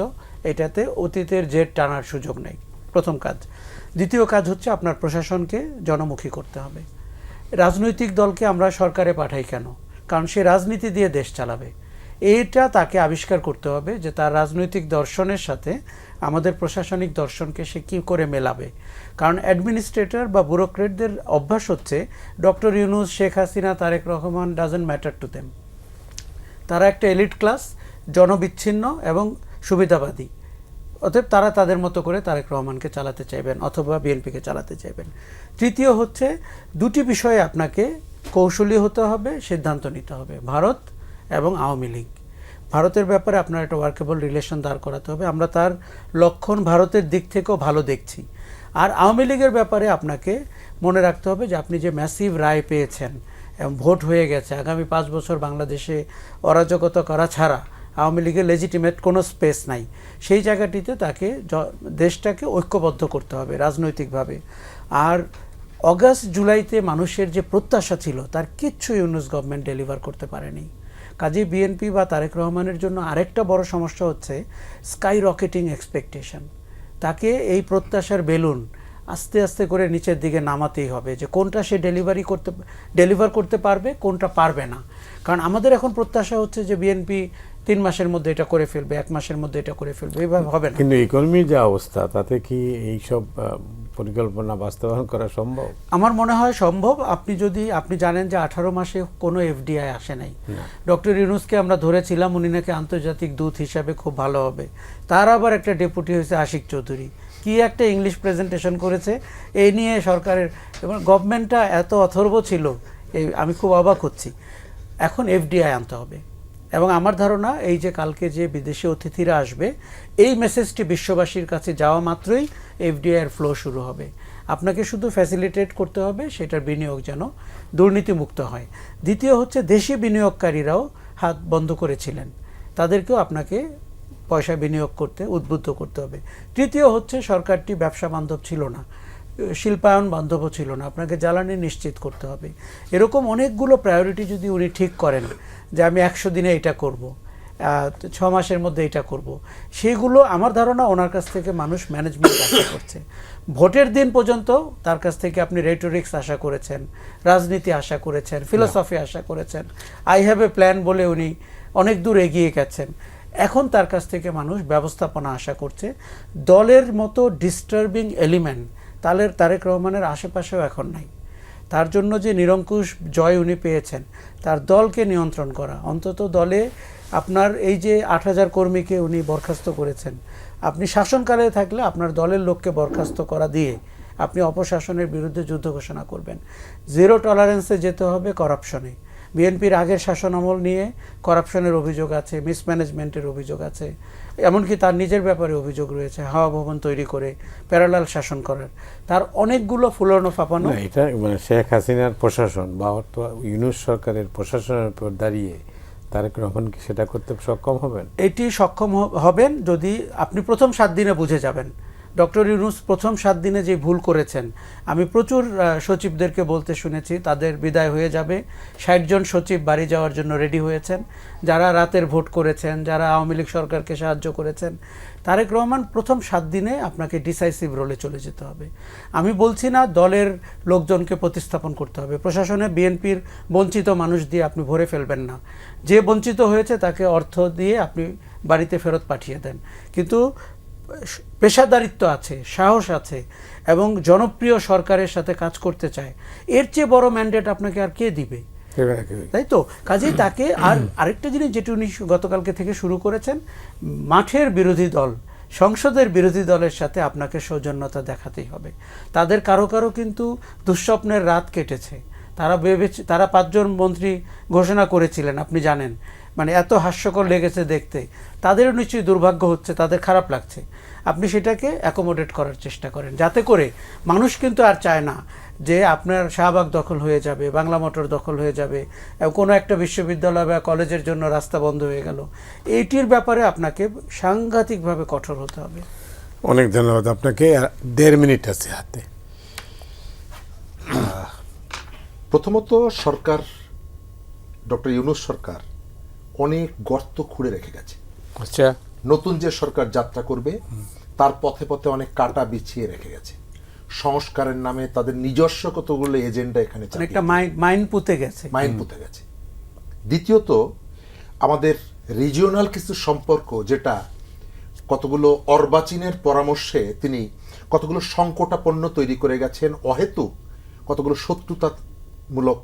এটাতে অতীতের জের টানার সুযোগ নেই। প্রথম কাজ। দ্বিতীয় কাজ হচ্ছে আপনার প্রশাসনকে জনমুখী করতে হবে। রাজনৈতিক দলকে আমরা সরকারে পাঠাই কেন? কারণ সে রাজনীতি দিয়ে দেশ চালাবে। এইটা তাকে আবিষ্কার করতে হবে যে তার রাজনৈতিক দর্শনের সাথে আমাদের প্রশাসনিক দর্শনকে সে কী করে মেলাবে। কারণ অ্যাডমিনিস্ট্রেটর বা ব্যুরোক্রেটদের অভ্যাস হচ্ছে doctor Yunus, Sheikh Hasina, Tarique Rahman doesn't matter to them. তারা একটা এলিট ক্লাস, জনবিচ্ছিন্ন এবং সুবিধাবাদী। অতএব তারা তাদের মতো করে তারেক রহমানকে চালাতে চাইবেন অথবা বিএনপিকে চালাতে চাইবেন। তৃতীয় হচ্ছে দুটি বিষয়ে আপনাকে কৌশলী হতে হবে, সিদ্ধান্ত নিতে হবে, ভারত এবং আওয়ামী লীগ। ভারতের ব্যাপারে আপনার একটা ওয়ার্কেবল রিলেশন দাঁড় করাতে হবে। আমরা তার লক্ষণ ভারতের দিক থেকেও ভালো দেখছি। আর আওয়ামী লীগের ব্যাপারে আপনাকে মনে রাখতে হবে যে আপনি যে ম্যাসিভ রায় পেয়েছেন এবং ভোট হয়ে গেছে, আগামী 5 বছর বাংলাদেশে অরাজকতা করা ছাড়া আওয়ামী লীগের লেজিটিমেট কোনো স্পেস নাই। সেই জায়গাটিতে তাকে দেশটাকে ঐক্যবদ্ধ করতে হবে রাজনৈতিকভাবে। আর অগাস্ট জুলাইতে মানুষের যে প্রত্যাশা ছিল তার কিচ্ছু ইউনূস গভর্নমেন্ট ডেলিভার করতে পারেনি। কাজেই বিএনপি বা তারেক রহমানের জন্য আরেকটা বড় সমস্যা হচ্ছে স্কাই রকেটিং এক্সপেকটেশন। তাকে এই প্রত্যাশার বেলুন আস্তে আস্তে করে নিচের দিকে নামাতেই হবে যে কোনটা সে ডেলিভার করতে পারবে, কোনটা পারবে না। কারণ আমাদের এখন প্রত্যাশা হচ্ছে যে বিএনপি 3 মাসের মধ্যে এটা করে ফেলবে, 1 মাসের মধ্যে এটা করে ফেলবে, এইভাবে হবে না। কিন্তু ইকোনমির যে অবস্থা, তাতে কি এইসব পরিকল্পনা বাস্তবায়ন করা সম্ভব? আমার মনে হয় সম্ভব। আপনি জানেন যে 18 মাসে কোনো এফডিআই আসে নাই। ডক্টর ইউনূসকে আমরা ধরেছিলাম উনি নাকি আন্তর্জাতিক দূত হিসাবে খুব ভালো হবে, তার আবার একটা ডেপুটি হয়েছে আশিক চৌধুরী, কি একটা ইংলিশ প্রেজেন্টেশন করেছে এই নিয়ে সরকারের, এবং গভর্নমেন্টটা এত অথর্ব ছিল, আমি খুব অবাক হচ্ছি। এখন এফডিআই আনতে হবে, এবং আমার ধারণা এই যে কালকে যে বিদেশি অতিথিরা আসবে, এই মেসেজটি বিশ্ববাসীর কাছে যাওয়া মাত্রই এফডিআই এর ফ্লো শুরু হবে। আপনাকে শুধু ফ্যাসিলিটেট করতে হবে সেটার বিনিয়োগ যেন দুর্নীতিমুক্ত হয়। দ্বিতীয় হচ্ছে দেশি বিনিয়োগকারীরাও হাত বন্ধ করেছিলেন, তাদেরকেও আপনাকে পয়সা বিনিয়োগ করতে উদ্বুদ্ধ করতে হবে। তৃতীয় হচ্ছে সরকারটি ব্যবসা বান্ধব ছিল না, শিল্পায়ন বান্ধবও ছিল না, আপনাকে জ্বালানি নিশ্চিত করতে হবে। এরকম অনেকগুলো প্রায়োরিটি যদি উনি ঠিক করেন যে আমি 100 দিনে এটা করব, 6 মাসের মধ্যে এটা করব, সেগুলো আমার ধারণা ওনার কাছ থেকে মানুষ ম্যানেজমেন্ট আশা করছে। ভোটের দিন পর্যন্ত তার কাছ থেকে আপনি রেটোরিক্স আশা করেছেন, রাজনীতি আশা করেছেন, ফিলোসফি আশা করেছেন, আই হ্যাভ এ প্ল্যান বলে উনি অনেক দূর এগিয়ে গেছেন। এখন তার কাছ থেকে মানুষ ব্যবস্থাপনা আশা করছে। দলের মতো ডিস্টার্বিং এলিমেন্ট তারেক রহমানের আশেপাশেও এখন নাই। তার জন্য যে নিরঙ্কুশ জয় উনি পেয়েছেন, তার দলকে নিয়ন্ত্রণ করা, অন্তত দলে আপনার এই যে 8000 কর্মীকে উনি বরখাস্ত করেছেন, আপনি শাসনকালে থাকলে আপনার দলের লোককে বরখাস্ত করা দিয়ে আপনি অপশাসনের বিরুদ্ধে যুদ্ধ ঘোষণা করবেন। জিরো টলারেন্সে যেতে হবে করাপশনে। বিএনপির আগের শাসনামল নিয়ে করাপশনের অভিযোগ আছে, মিসম্যানেজমেন্টের অভিযোগ আছে, এমনকি তার নিজের ব্যাপারে অভিযোগ রয়েছে হাওয়া ভবন তৈরি করে প্যারালাল শাসন করার। তার অনেকগুলো ফুলানো ফাঁপানো। এটা মানে শেখ হাসিনার প্রশাসন বা ইউনূস সরকারের প্রশাসনের উপর দাঁড়িয়ে তারেক রহমান কি সেটা করতে সক্ষম হবেন? এটি সক্ষম হবেন যদি আপনি প্রথম 7 দিনে বুঝে যাবেন। ডক্টর ইউনূস প্রথম 7 দিনে যে ভুল করেছেন, আমি প্রচুর সচিবদেরকে বলতে শুনেছি তাদের বিদায় হয়ে যাবে। 60 জন সচিব বাড়ি যাওয়ার জন্য রেডি হয়েছেন, যারা রাতের ভোট করেছেন, যারা আওয়ামী লীগ সরকারকে সাহায্য করেছেন। তারেক রহমান প্রথম 7 দিনে আপনাকে ডিসাইসিভ রোলে চলে যেতে হবে। আমি বলছি না দলের লোকজনকে প্রতিস্থাপন করতে হবে, প্রশাসনে বিএনপির বঞ্চিত মানুষ দিয়ে আপনি ভরে ফেলবেন না। যে বঞ্চিত হয়েছে তাকে অর্থ দিয়ে আপনি বাড়িতে ফেরত পাঠিয়ে দেন, কিন্তু পেশাদারিত্ব আছে, সাহস আছে এবং জনপ্রিয় সরকারের সাথে কাজ করতে চায়, এর চেয়ে বড় ম্যান্ডেট আপনাকে আর কে দিবে? তাই তো, কাজেই তাকে আরেকটা জিনিস যেটি উনি গতকালকে থেকে শুরু করেছেন, মাঠের বিরোধী দল, সংসদের বিরোধী দলের সাথে আপনাকে সৌজন্যতা দেখাতেই হবে। তাদের কারো কারো কিন্তু দুঃস্বপ্নের রাত কেটেছে। তারা 5 জন মন্ত্রী ঘোষণা করেছিলেন, আপনি জানেন, মানে এত হাস্যকর লেগেছে দেখতে। তাদেরও নিশ্চয়ই দুর্ভাগ্য হচ্ছে, তাদের খারাপ লাগছে। আপনি সেটাকে অ্যাকোমোডেট করার চেষ্টা করেন, যাতে করে মানুষ কিন্তু আর চায় না যে আপনার শাহবাগ দখল হয়ে যাবে, বাংলা মোটর দখল হয়ে যাবে, কোনো একটা বিশ্ববিদ্যালয় বা কলেজের জন্য রাস্তা বন্ধ হয়ে গেল। এইটির ব্যাপারে আপনাকে সাংঘাতিকভাবে কঠোর হতে হবে। অনেক ধন্যবাদ আপনাকে। 1.5 মিনিট আছে হাতে। প্রথমত সরকার, ডক্টর ইউনূস সরকার অনেক গর্ত খুঁড়ে রেখে গেছে। আচ্ছা, নতুন যে সরকার যাত্রা করবে তার পথে পথে অনেক কাটা বিছিয়ে রেখে গেছে। সংস্কারের নামে তাদের নিজস্ব কতগুলো এজেন্ডা এখানে একটা মাইন পুঁতে গেছে। দ্বিতীয়ত আমাদের রিজিওনাল কিছু সম্পর্ক, যেটা কতগুলো অর্বাচীনের পরামর্শে তিনি কতগুলো সংকটাপন্ন তৈরি করে গেছেন, অহেতুক কতগুলো শত্রুতামূলক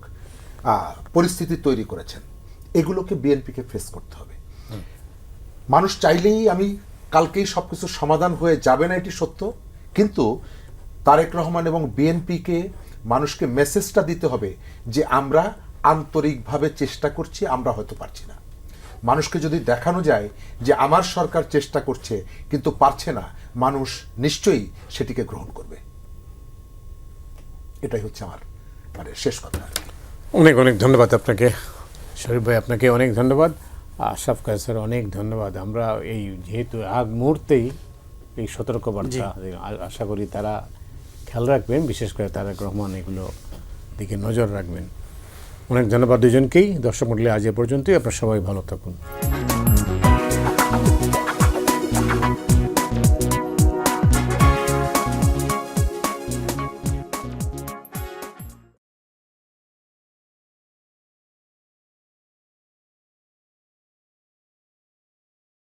পরিস্থিতি তৈরি করেছেন, এগুলোকে বিএনপিকে ফেস করতে হবে। মানুষ চাইলেই আমি কালকেই সবকিছু সমাধান হয়ে যাবে না, এটি সত্য, কিন্তু তারেক রহমান এবং বিএনপিকে মানুষকে মেসেজটা দিতে হবে যে আমরা আন্তরিকভাবে চেষ্টা করছি, আমরা হয়তো পারছি না। মানুষকে যদি দেখানো যায় যে আমার সরকার চেষ্টা করছে কিন্তু পারছে না, মানুষ নিশ্চয়ই সেটিকে গ্রহণ করবে। এটাই হচ্ছে আমার শেষ কথা। অনেক অনেক ধন্যবাদ আপনাকে শরীফ ভাই, আপনাকে অনেক ধন্যবাদ। আশরাফ কায়সার অনেক ধন্যবাদ। আমরা এই যেহেতু আগ মুহূর্তেই এই সতর্কবার্তা, আশা করি তারা খেয়াল রাখবেন, বিশেষ করে তারেক রহমান এগুলো দিকে নজর রাখবেন। অনেক ধন্যবাদ দুজনকেই। দর্শক মণ্ডলী আজ এ পর্যন্তই। আপনারা সবাই ভালো থাকুন।